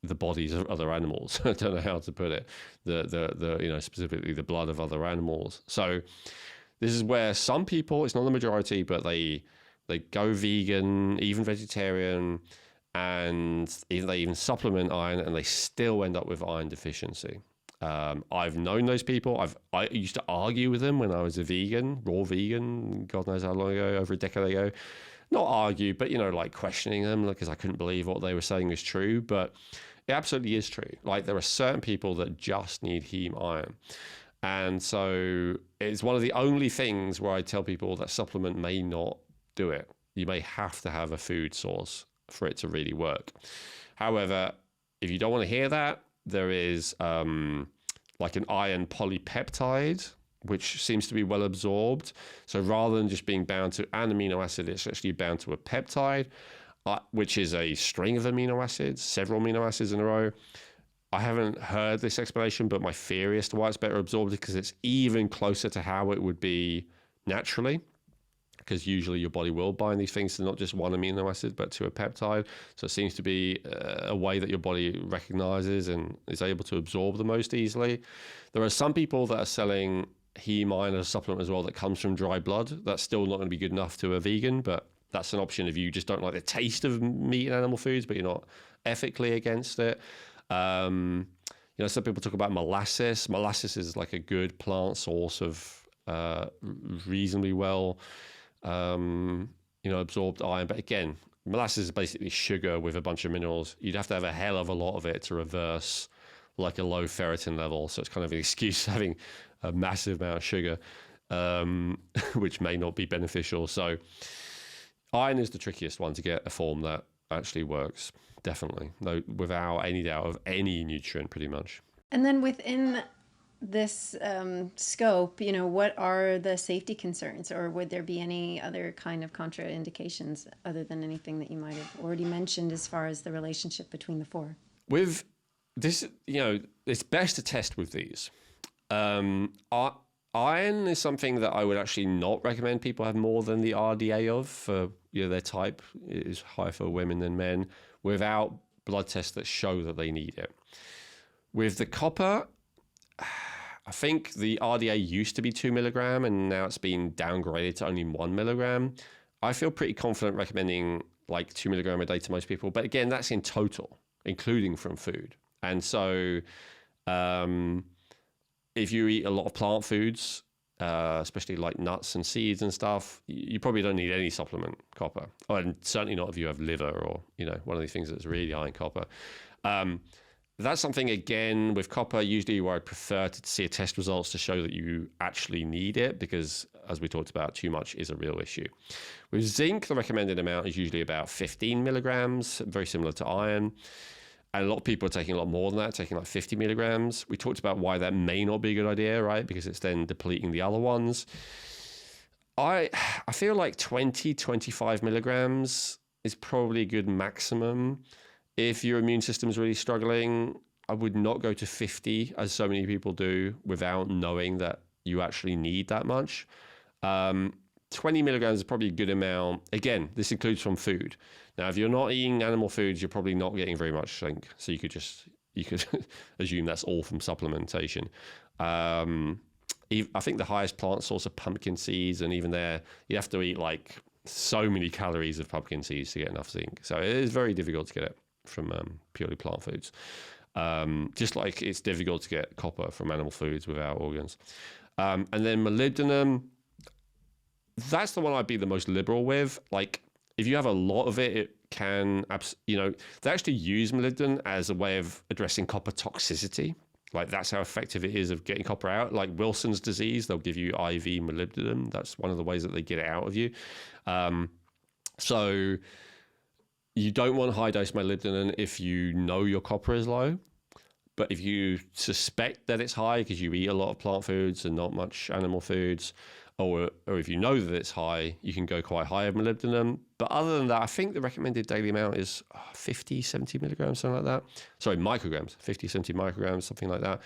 the bodies of other animals. I don't know how to put it. The specifically the blood of other animals. So this is where some people, it's not the majority, but they go vegan, even vegetarian, and they even supplement iron, and they still end up with iron deficiency. I've known those people. I used to argue with them when I was a vegan, raw vegan, God knows how long ago, over a decade ago. Not argue, but, like questioning them because I couldn't believe what they were saying was true. But it absolutely is true. Like, there are certain people that just need heme iron. And so it's one of the only things where I tell people that supplement may not do it. You may have to have a food source for it to really work. However, if you don't want to hear that, there is like an iron polypeptide, which seems to be well absorbed. So rather than just being bound to an amino acid, it's actually bound to a peptide, which is a string of amino acids, several amino acids in a row. I haven't heard this explanation, but my theory as to why it's better absorbed is because it's even closer to how it would be naturally. Because usually your body will bind these things to not just one amino acid, but to a peptide. So it seems to be a way that your body recognizes and is able to absorb the most easily. There are some people that are selling heme iron as a supplement as well that comes from dry blood. That's still not going to be good enough to a vegan, but that's an option if you just don't like the taste of meat and animal foods, but you're not ethically against it. Some people talk about molasses. Molasses is like a good plant source of reasonably well absorbed iron. But again, molasses is basically sugar with a bunch of minerals. You'd have to have a hell of a lot of it to reverse like a low ferritin level. So it's kind of an excuse having a massive amount of sugar, which may not be beneficial. So iron is the trickiest one to get a form that actually works. Definitely. No, without any doubt of any nutrient, pretty much. And then within this scope, what are the safety concerns, or would there be any other kind of contraindications other than anything that you might have already mentioned as far as the relationship between the four? With this, it's best to test with these. Iron is something that I would actually not recommend people have more than the RDA of. For their type is higher for women than men, without blood tests that show that they need it. With the copper, I think the RDA used to be 2 milligram and now it's been downgraded to only 1 milligram. I feel pretty confident recommending like 2 milligram a day to most people. But again, that's in total, including from food. And so if you eat a lot of plant foods, especially like nuts and seeds and stuff, you probably don't need any supplement copper. And certainly not if you have liver or, one of these things that's really high in copper. That's something, again, with copper, usually where I prefer to see a test results to show that you actually need it, because as we talked about, too much is a real issue. With zinc, the recommended amount is usually about 15 milligrams, very similar to iron. And a lot of people are taking a lot more than that, taking like 50 milligrams. We talked about why that may not be a good idea, right? Because it's then depleting the other ones. I feel like 20, 25 milligrams is probably a good maximum. If your immune system is really struggling, I would not go to 50, as so many people do, without knowing that you actually need that much. 20 milligrams is probably a good amount. Again, this includes from food. Now, if you're not eating animal foods, you're probably not getting very much zinc. So you could assume that's all from supplementation. I think the highest plant source of pumpkin seeds, and even there, you have to eat like so many calories of pumpkin seeds to get enough zinc. So it is very difficult to get it from purely plant foods. Just like it's difficult to get copper from animal foods without organs. And then molybdenum, that's the one I'd be the most liberal with. Like, if you have a lot of it, it can, they actually use molybdenum as a way of addressing copper toxicity. Like, that's how effective it is of getting copper out. Like Wilson's disease, they'll give you IV molybdenum. That's one of the ways that they get it out of you. So you don't want high dose molybdenum if you know your copper is low. But if you suspect that it's high because you eat a lot of plant foods and not much animal foods, or if you know that it's high, you can go quite high of molybdenum. But other than that, I think the recommended daily amount is 50, 70 milligrams, something like that. Sorry, micrograms, 50, 70 micrograms, something like that.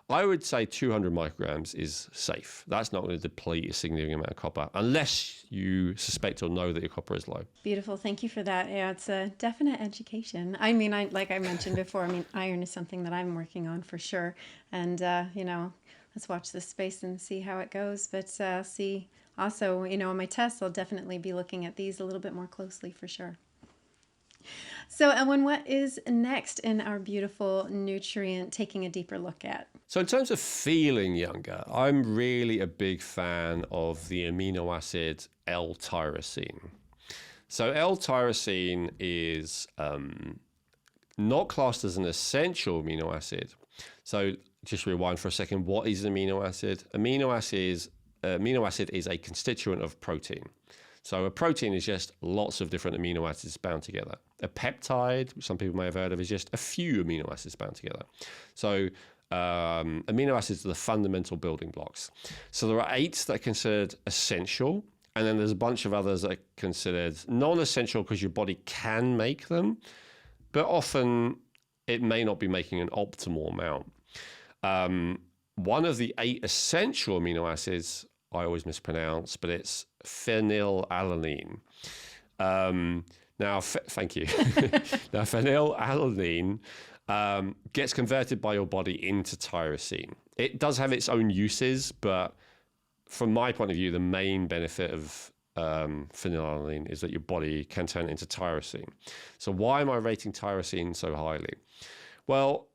I would say 200 micrograms is safe. That's not going to deplete a significant amount of copper unless you suspect or know that your copper is low. Beautiful. Thank you for that. Yeah, it's a definite education. I mean, like I mentioned before, I mean, iron is something that I'm working on for sure. And, let's watch this space and see how it goes. But see, also, on my tests, I'll definitely be looking at these a little bit more closely for sure. So, Elwin, what is next in our beautiful nutrient taking a deeper look at? So in terms of feeling younger, I'm really a big fan of the amino acid L-tyrosine. So L-tyrosine is not classed as an essential amino acid. So just rewind for a second. What is an amino acid? Amino acid is a constituent of protein. So a protein is just lots of different amino acids bound together. A peptide, which some people may have heard of, is just a few amino acids bound together. So amino acids are the fundamental building blocks. So there are 8 that are considered essential, and then there's a bunch of others that are considered non-essential because your body can make them, but often it may not be making an optimal amount. One of the 8 essential amino acids, I always mispronounce, but it's phenylalanine. Thank you. Now, phenylalanine gets converted by your body into tyrosine. It does have its own uses, but from my point of view, the main benefit of phenylalanine is that your body can turn it into tyrosine. So why am I rating tyrosine so highly? Well,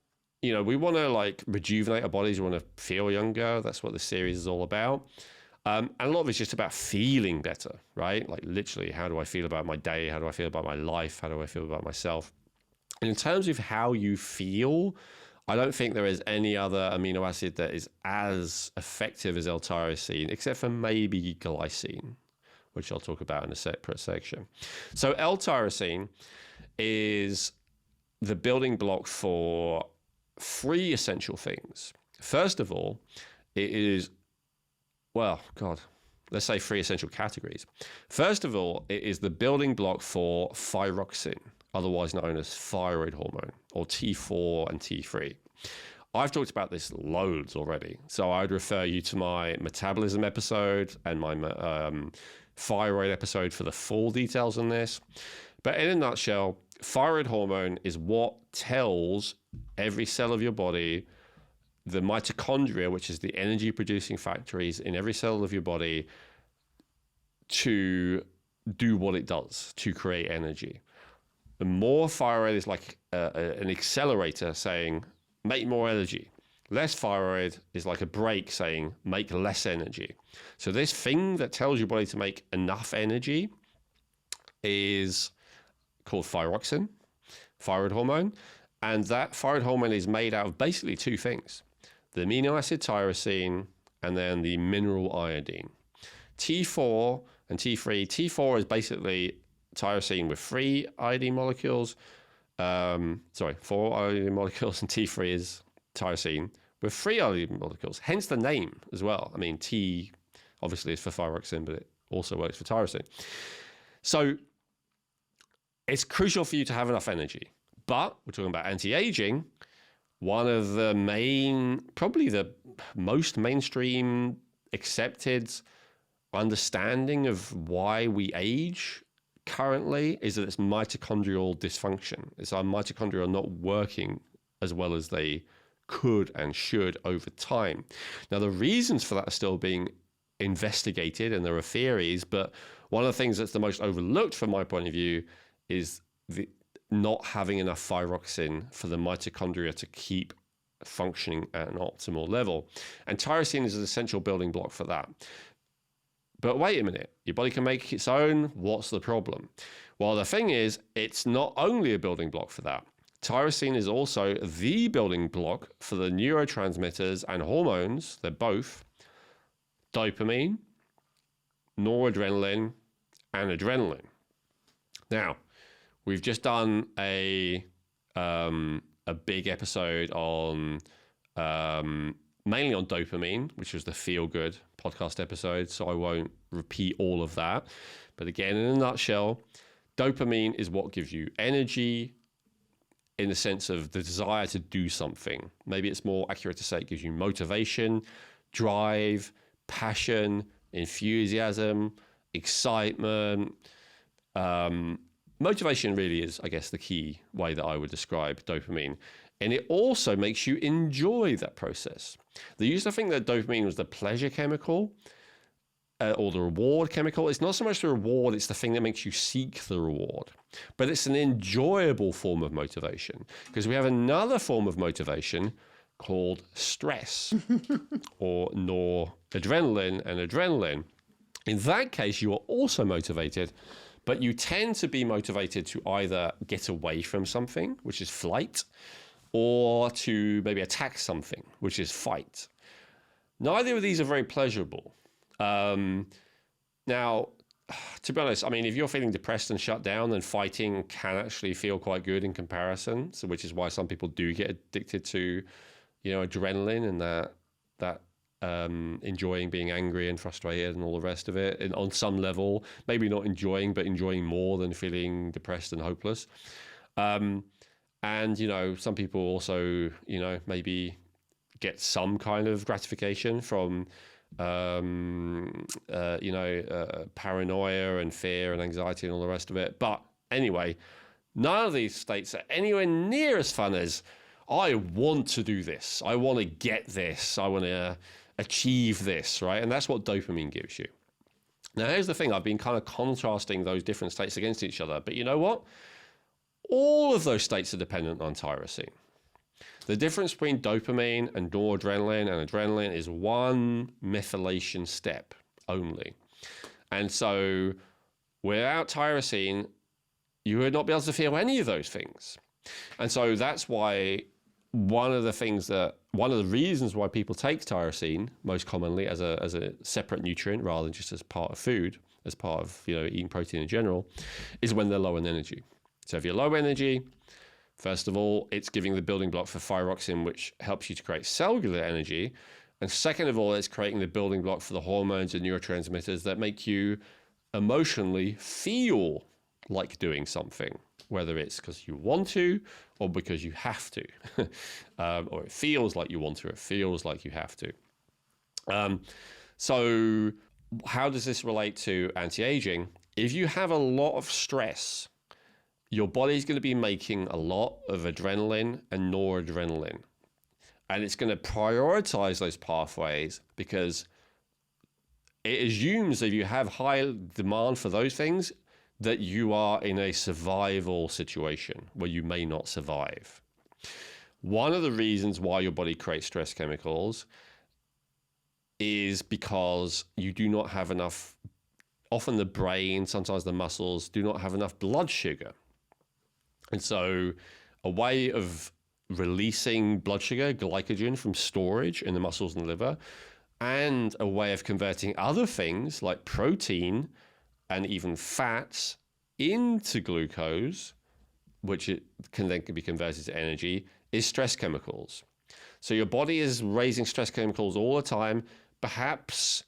we want to rejuvenate our bodies. We want to feel younger. That's what this series is all about. And a lot of it's just about feeling better, right? Like literally, how do I feel about my day? How do I feel about my life? How do I feel about myself? And in terms of how you feel, I don't think there is any other amino acid that is as effective as L-tyrosine, except for maybe glycine, which I'll talk about in a separate section. So L-tyrosine is the building block for 3 essential things. First of all, it is, let's say 3 essential categories. First of all, it is the building block for thyroxine, otherwise known as thyroid hormone, or T4 and T3. I've talked about this loads already, so I'd refer you to my metabolism episode and my thyroid episode for the full details on this. But in a nutshell, thyroid hormone is what tells every cell of your body, the mitochondria, which is the energy producing factories in every cell of your body, to do what it does, to create energy. The more thyroid is like an accelerator saying, make more energy. Less thyroid is like a brake saying, make less energy. So this thing that tells your body to make enough energy is called thyroxine, thyroid hormone. And that thyroid hormone is made out of basically 2 things: the amino acid tyrosine and then the mineral iodine. T4 and T3. T4 is basically tyrosine with 3 iodine molecules. 4 iodine molecules, and T3 is tyrosine with 3 iodine molecules. Hence the name as well. I mean, T obviously is for thyroxine, but it also works for tyrosine. So it's crucial for you to have enough energy. But we're talking about anti-aging. One of the probably the most mainstream accepted understanding of why we age currently is that it's mitochondrial dysfunction. It's our mitochondria not working as well as they could and should over time. Now, the reasons for that are still being investigated, and there are theories, but one of the things that's the most overlooked from my point of view is the not having enough thyroxine for the mitochondria to keep functioning at an optimal level. And tyrosine is an essential building block for that. But wait a minute, your body can make its own. What's the problem? Well, the thing is, it's not only a building block for that. Tyrosine is also the building block for the neurotransmitters and hormones. They're both dopamine, noradrenaline, and adrenaline. Now, we've just done a big episode on mainly on dopamine, which was the Feel Good podcast episode, so I won't repeat all of that. But again, in a nutshell, dopamine is what gives you energy in the sense of the desire to do something. Maybe it's more accurate to say it gives you motivation, drive, passion, enthusiasm, excitement. Motivation really is, I guess, the key way that I would describe dopamine. And it also makes you enjoy that process. They used to think that dopamine was the pleasure chemical or the reward chemical. It's not so much the reward, it's the thing that makes you seek the reward. But it's an enjoyable form of motivation, because we have another form of motivation called stress or noradrenaline and adrenaline. In that case, you are also motivated, but you tend to be motivated to either get away from something, which is flight, or to maybe attack something, which is fight. Neither of these are very pleasurable. Now, to be honest, I mean, if you're feeling depressed and shut down, then fighting can actually feel quite good in comparison. So, which is why some people do get addicted to, adrenaline and that enjoying being angry and frustrated and all the rest of it. And on some level, maybe not enjoying, but enjoying more than feeling depressed and hopeless. And, some people also, maybe get some kind of gratification from, paranoia and fear and anxiety and all the rest of it. But anyway, none of these states are anywhere near as fun as I want to do this. I want to get this. I want to achieve this, right? And that's what dopamine gives you. Now, here's the thing. I've been kind of contrasting those different states against each other. But you know what? All of those states are dependent on tyrosine. The difference between dopamine and noradrenaline and adrenaline is one methylation step only. And so without tyrosine, you would not be able to feel any of those things. And so that's why one of the reasons why people take tyrosine most commonly as a separate nutrient rather than just as part of food, as part of eating protein in general, is when they're low in energy. So if you're low energy, first of all, it's giving the building block for thyroxine, which helps you to create cellular energy. And second of all, it's creating the building block for the hormones and neurotransmitters that make you emotionally feel like doing something, whether it's because you want to or because you have to, or it feels like you want to, or it feels like you have to. So how does this relate to anti-aging? If you have a lot of stress, your body's going to be making a lot of adrenaline and noradrenaline. And it's going to prioritize those pathways because it assumes that if you have high demand for those things, that you are in a survival situation where you may not survive. One of the reasons why your body creates stress chemicals is because you do not have enough, often the brain, sometimes the muscles, do not have enough blood sugar. And so a way of releasing blood sugar, glycogen, from storage in the muscles and the liver, and a way of converting other things like protein and even fats into glucose, which it can then be converted to energy, is stress chemicals. So your body is raising stress chemicals all the time, perhaps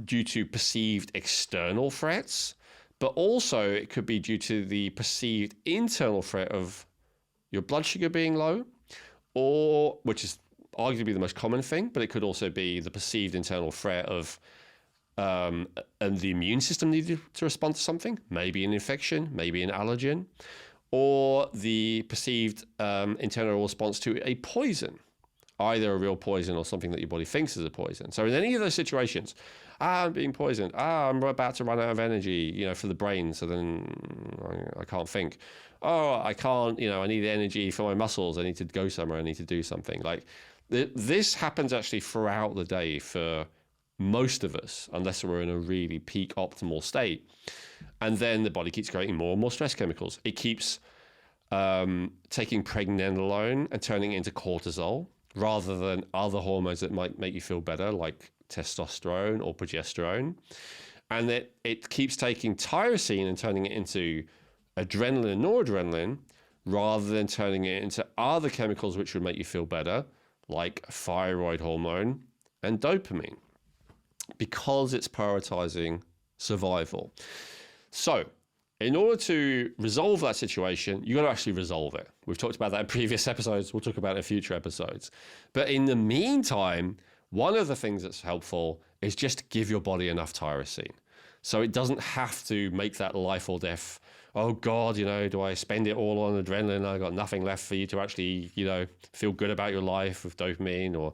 due to perceived external threats, but also it could be due to the perceived internal threat of your blood sugar being low, or which is arguably the most common thing, but it could also be the perceived internal threat of and the immune system needed to respond to something, maybe an infection, maybe an allergen, or the perceived internal response to a poison, either a real poison or something that your body thinks is a poison. So in any of those situations, I'm being poisoned, I'm about to run out of energy, for the brain, so then I can't think. Oh, I can't, I need energy for my muscles, I need to go somewhere, I need to do something. Like this happens actually throughout the day for most of us, unless we're in a really peak optimal state. And then the body keeps creating more and more stress chemicals. It keeps taking pregnenolone and turning it into cortisol rather than other hormones that might make you feel better, like testosterone or progesterone. And it keeps taking tyrosine and turning it into adrenaline and noradrenaline rather than turning it into other chemicals which would make you feel better, like thyroid hormone and dopamine, because it's prioritizing survival. So in order to resolve that situation, you got to actually resolve it. We've talked about that in previous episodes. We'll talk about it in future episodes. But in the meantime, one of the things that's helpful is just to give your body enough tyrosine. So it doesn't have to make that life or death. Oh God, do I spend it all on adrenaline? I've got nothing left for you to actually, feel good about your life with dopamine, or,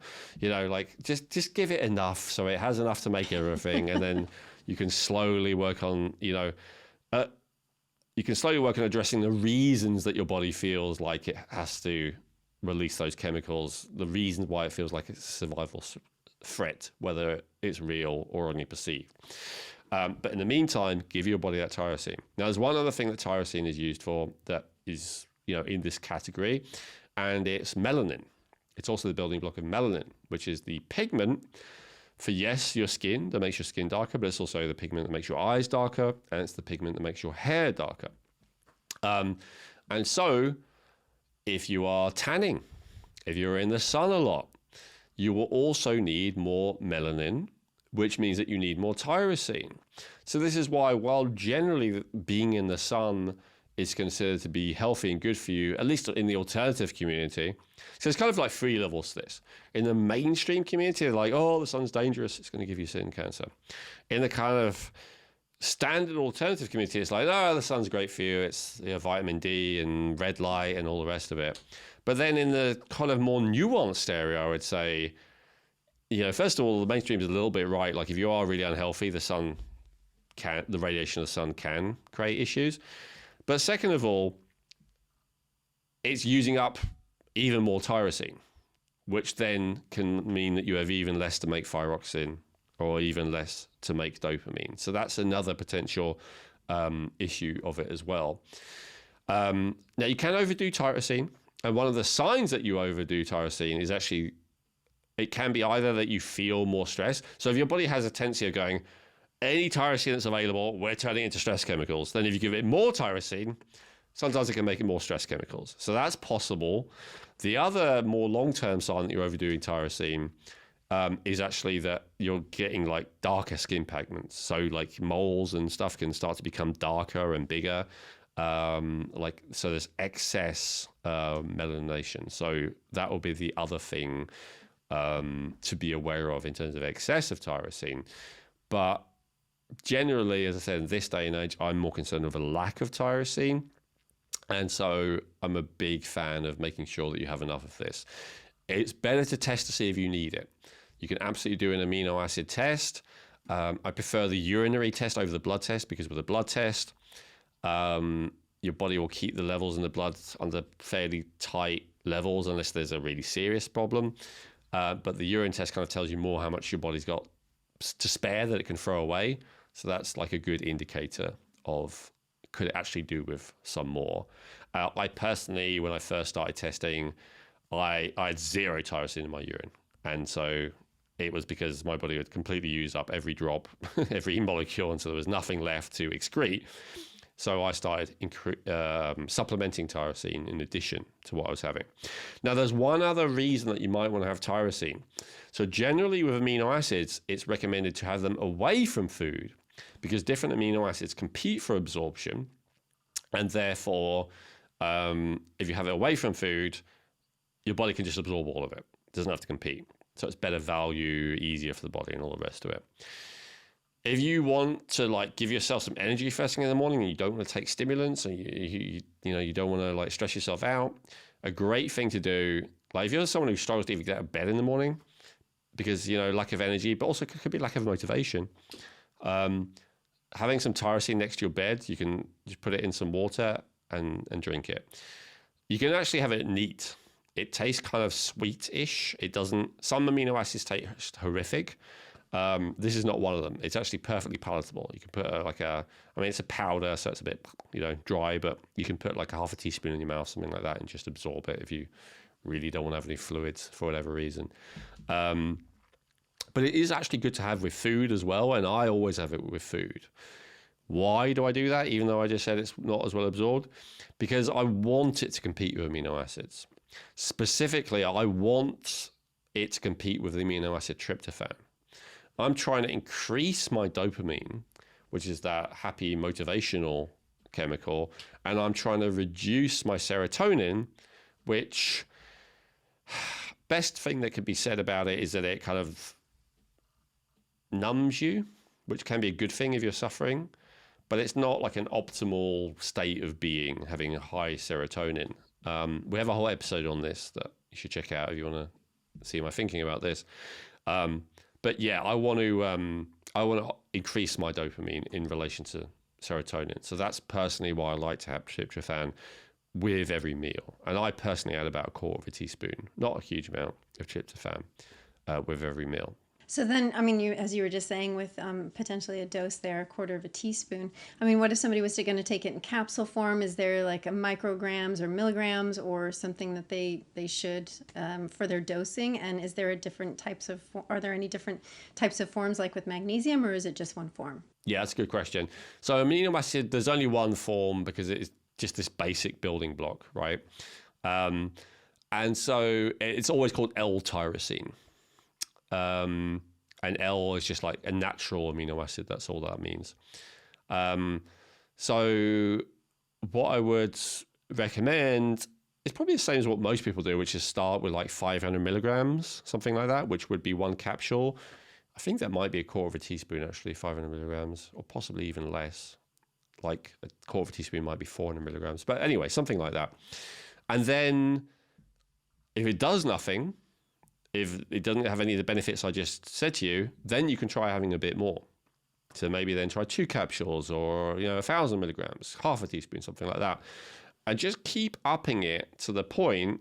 just give it enough so it has enough to make everything. And then you can slowly work on, addressing the reasons that your body feels like it has to release those chemicals, the reasons why it feels like it's a survival threat, whether it's real or only perceived. But in the meantime, give your body that tyrosine. Now, there's one other thing that tyrosine is used for that is, in this category, and it's melanin. It's also the building block of melanin, which is the pigment for, yes, your skin that makes your skin darker, but it's also the pigment that makes your eyes darker, and it's the pigment that makes your hair darker. And so if you are tanning, if you're in the sun a lot, you will also need more melanin, which means that you need more tyrosine. So this is why, while generally being in the sun is considered to be healthy and good for you, at least in the alternative community, so it's kind of like 3 levels to this. In the mainstream community, they're like, oh, the sun's dangerous, it's going to give you skin cancer. In the kind of standard alternative community, it's like, oh, the sun's great for you, it's vitamin D and red light and all the rest of it. But then in the kind of more nuanced area, I would say, first of all, the mainstream is a little bit right. Like if you are really unhealthy, the radiation of the sun can create issues. But second of all, it's using up even more tyrosine, which then can mean that you have even less to make thyroxine or even less to make dopamine. So that's another potential issue of it as well. Now, you can overdo tyrosine. And one of the signs that you overdo tyrosine is actually, it can be either that you feel more stress. So if your body has a tendency of going, any tyrosine that's available, we're turning it into stress chemicals. Then if you give it more tyrosine, sometimes it can make it more stress chemicals. So that's possible. The other more long-term sign that you're overdoing tyrosine is actually that you're getting like darker skin pigments. So like moles and stuff can start to become darker and bigger. So there's excess melanation. So that will be the other thing to be aware of in terms of excessive tyrosine. But generally, as I said, in this day and age, I'm more concerned with a lack of tyrosine. And so I'm a big fan of making sure that you have enough of this. It's better to test to see if you need it. You can absolutely do an amino acid test. I prefer the urinary test over the blood test, because with a blood test, your body will keep the levels in the blood under fairly tight levels unless there's a really serious problem. But the urine test kind of tells you more how much your body's got to spare that it can throw away. So that's like a good indicator of, could it actually do with some more? I personally, when I first started testing, I had 0 tyrosine in my urine. And so it was because my body had completely used up every drop, every molecule, and so there was nothing left to excrete. So I started supplementing tyrosine in addition to what I was having. Now, there's one other reason that you might want to have tyrosine. So generally with amino acids, it's recommended to have them away from food, because different amino acids compete for absorption. And therefore, if you have it away from food, your body can just absorb all of it. It doesn't have to compete. So it's better value, easier for the body, and all the rest of it. If you want to like give yourself some energy first thing in the morning and you don't want to take stimulants, and you don't want to like stress yourself out, a great thing to do, like if you're someone who struggles to even get out of bed in the morning because, lack of energy, but also could be lack of motivation, having some tyrosine next to your bed, you can just put it in some water and drink it. You can actually have it neat. It tastes kind of sweet-ish. It doesn't, some amino acids taste horrific. This is not one of them. It's actually perfectly palatable. You can put it's a powder, so it's a bit, dry, but you can put like a half a teaspoon in your mouth, something like that, and just absorb it if you really don't want to have any fluids for whatever reason. But it is actually good to have with food as well, and I always have it with food. Why do I do that, even though I just said it's not as well absorbed? Because I want it to compete with amino acids. Specifically, I want it to compete with the amino acid tryptophan. I'm trying to increase my dopamine, which is that happy motivational chemical, and I'm trying to reduce my serotonin, which best thing that could be said about it is that it kind of numbs you, which can be a good thing if you're suffering, but it's not like an optimal state of being, having a high serotonin. We have a whole episode on this that you should check out if you want to see my thinking about this. But yeah, I want to increase my dopamine in relation to serotonin. So that's personally why I like to have tryptophan with every meal. And I personally add about a quarter of a teaspoon, not a huge amount of tryptophan with every meal. So then, I mean, as you were just saying, with potentially a dose there, a quarter of a teaspoon. I mean, what if somebody was going to take it in capsule form? Is there like a micrograms or milligrams or something that they should for their dosing? And is there are there any different types of forms like with magnesium, or is it just one form? Yeah, that's a good question. So amino acid, there's only one form because it's just this basic building block, right? And so it's always called L-tyrosine. And L is just like a natural amino acid. That's all that means. So what I would recommend is probably the same as what most people do, which is start with like 500 milligrams, something like that, which would be one capsule. I think that might be a quarter of a teaspoon, actually, 500 milligrams, or possibly even less. Like a quarter of a teaspoon might be 400 milligrams. But anyway, something like that. And then if it does nothing, if it doesn't have any of the benefits I just said to you, then you can try having a bit more. So maybe then try 2 capsules or 1,000 milligrams, half a teaspoon, something like that. And just keep upping it to the point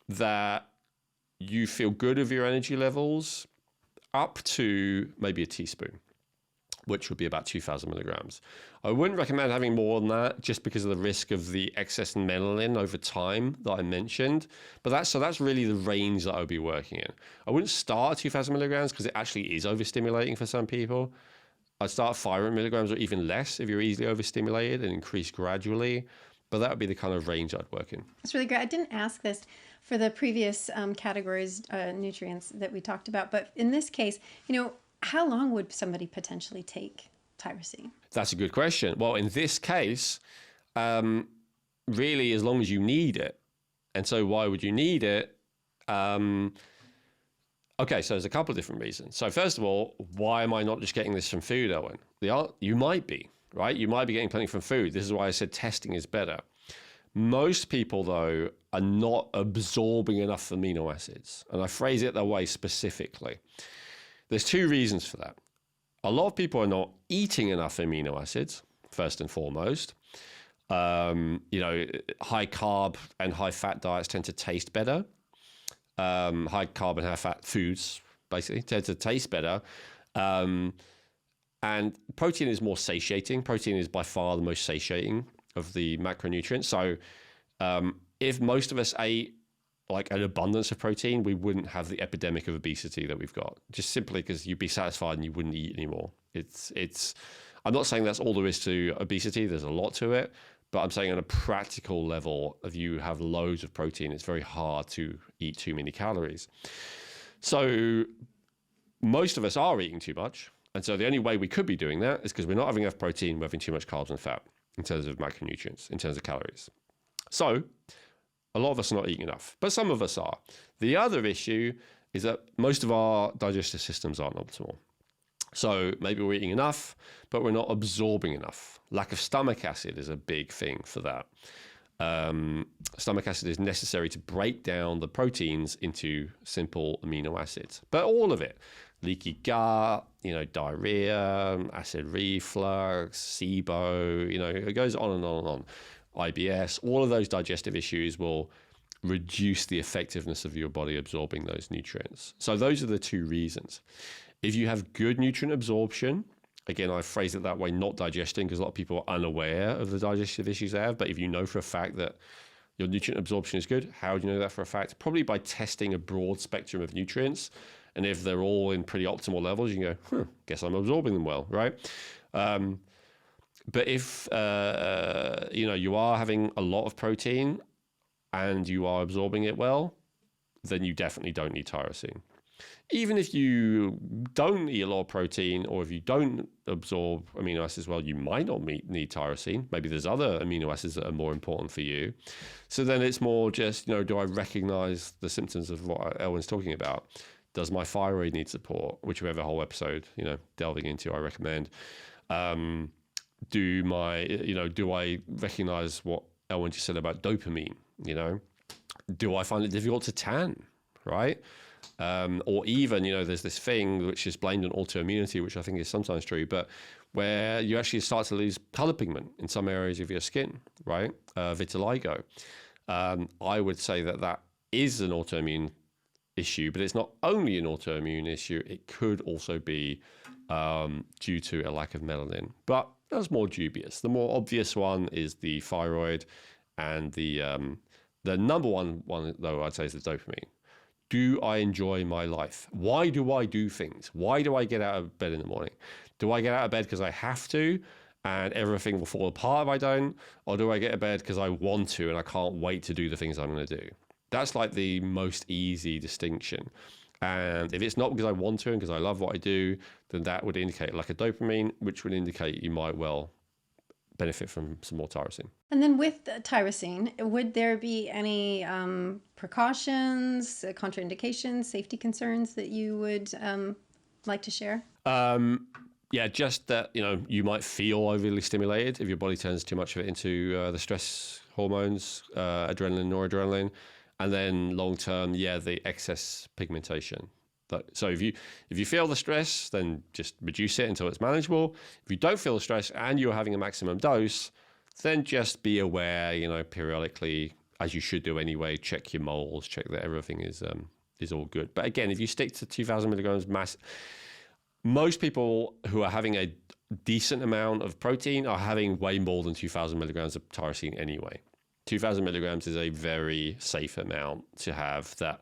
that you feel good with your energy levels up to maybe a teaspoon, which would be about 2,000 milligrams. I wouldn't recommend having more than that just because of the risk of the excess melanin over time that I mentioned. But that's really the range that I would be working in. I wouldn't start at 2,000 milligrams because it actually is overstimulating for some people. I'd start at 500 milligrams or even less if you're easily overstimulated and increase gradually. But that would be the kind of range I'd work in. That's really great. I didn't ask this for the previous categories, nutrients that we talked about. But in this case, how long would somebody potentially take tyrosine? That's a good question. Well, in this case, really as long as you need it. And so why would you need it? Okay, so there's a couple of different reasons. So first of all, why am I not just getting this from food, Elwin? You might be, right? You might be getting plenty from food. This is why I said testing is better. Most people, though, are not absorbing enough amino acids. And I phrase it that way specifically. There's 2 reasons for that. A lot of people are not eating enough amino acids, first and foremost. High carb and high fat diets tend to taste better. High carb and high fat foods, basically, tend to taste better. And protein is more satiating. Protein is by far the most satiating of the macronutrients. So if most of us ate like an abundance of protein, we wouldn't have the epidemic of obesity that we've got, just simply because you'd be satisfied and you wouldn't eat anymore. I'm not saying that's all there is to obesity. There's a lot to it, but I'm saying on a practical level, if you have loads of protein, it's very hard to eat too many calories. So most of us are eating too much. And so the only way we could be doing that is because we're not having enough protein, we're having too much carbs and fat in terms of macronutrients, in terms of calories. So a lot of us are not eating enough, but some of us are. The other issue is that most of our digestive systems aren't optimal. So maybe we're eating enough, but we're not absorbing enough. Lack of stomach acid is a big thing for that. Stomach acid is necessary to break down the proteins into simple amino acids, but all of it, leaky gut, diarrhea, acid reflux, SIBO, it goes on and on and on. IBS, all of those digestive issues will reduce the effectiveness of your body absorbing those nutrients. So those are the 2 reasons. If you have good nutrient absorption, again, I phrase it that way, not digesting, because a lot of people are unaware of the digestive issues they have. But if you know for a fact that your nutrient absorption is good, how do you know that for a fact? Probably by testing a broad spectrum of nutrients. And if they're all in pretty optimal levels, you can go, guess I'm absorbing them well, right? But if, you are having a lot of protein and you are absorbing it well, then you definitely don't need tyrosine. even if you don't eat a lot of protein, or if you don't absorb amino acids well, you might not need tyrosine. Maybe there's other amino acids that are more important for you. So then it's more just, do I recognize the symptoms of what Elwin's talking about? Does my thyroid need support? Which we have a whole episode, delving into, I recommend. Do I recognize what Elwin just said about dopamine? Do I find it difficult to tan, right? Or even, there's this thing which is blamed on autoimmunity, which I think is sometimes true, but where you actually start to lose color pigment in some areas of your skin, right? Vitiligo. I would say that is an autoimmune issue, but it's not only an autoimmune issue. It could also be due to a lack of melanin, but that's more dubious. The more obvious one is the thyroid, and the number one though I'd say is the dopamine. Do I enjoy my life? Why do I do things? Why do I get out of bed in the morning? Do I get out of bed because I have to and everything will fall apart if I don't? Or do I get out of bed because I want to and I can't wait to do the things I'm going to do? That's like the most easy distinction. And if it's not because I want to and because I love what I do, then that would indicate like a dopamine, which would indicate you might well benefit from some more tyrosine. And then with tyrosine, would there be any precautions, contraindications, safety concerns that you would like to share? Yeah, just that, you might feel overly stimulated if your body turns too much of it into the stress hormones, adrenaline, noradrenaline. And then long term, the excess pigmentation. So if you feel the stress, then just reduce it until it's manageable. If you don't feel the stress and you're having a maximum dose, then just be aware, periodically, as you should do anyway, check your moles, check that everything is all good. But again, if you stick to 2,000 milligrams mass, most people who are having a decent amount of protein are having way more than 2,000 milligrams of tyrosine anyway. 2,000 milligrams is a very safe amount to have. That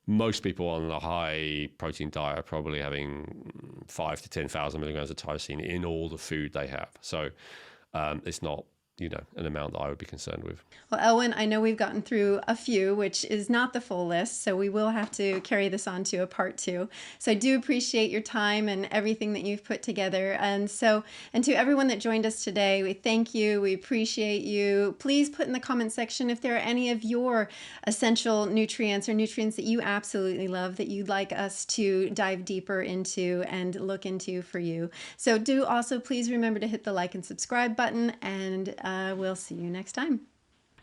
most people on a high protein diet are probably having 5 to 10,000 milligrams of tyrosine in all the food they have. So it's not, an amount that I would be concerned with. Well, Elwin, I know we've gotten through a few, which is not the full list, so we will have to carry this on to a part 2. So I do appreciate your time and everything that you've put together. And to everyone that joined us today, we thank you. We appreciate you. Please put in the comment section if there are any of your essential nutrients or nutrients that you absolutely love that you'd like us to dive deeper into and look into for you. So do also please remember to hit the like and subscribe button, and we'll see you next time.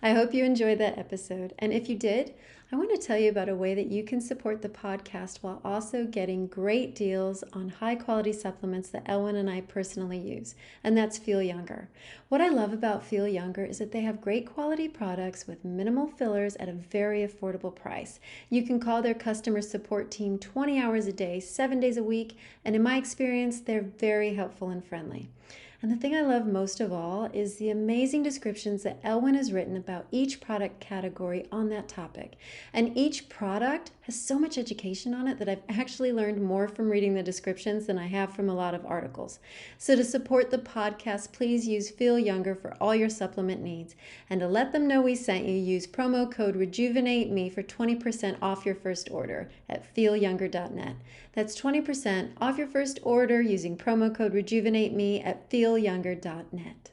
I hope you enjoyed that episode. And if you did, I want to tell you about a way that you can support the podcast while also getting great deals on high quality supplements that Elwin and I personally use. And that's Feel Younger. What I love about Feel Younger is that they have great quality products with minimal fillers at a very affordable price. You can call their customer support team 20 hours a day, 7 days a week. And in my experience, they're very helpful and friendly. And the thing I love most of all is the amazing descriptions that Elwin has written about each product category on that topic. And each product has so much education on it that I've actually learned more from reading the descriptions than I have from a lot of articles. So to support the podcast, please use Feel Younger for all your supplement needs. And to let them know we sent you, use promo code RejuvenateMe for 20% off your first order at feelyounger.net. That's 20% off your first order using promo code RejuvenateMe at feelyounger.net.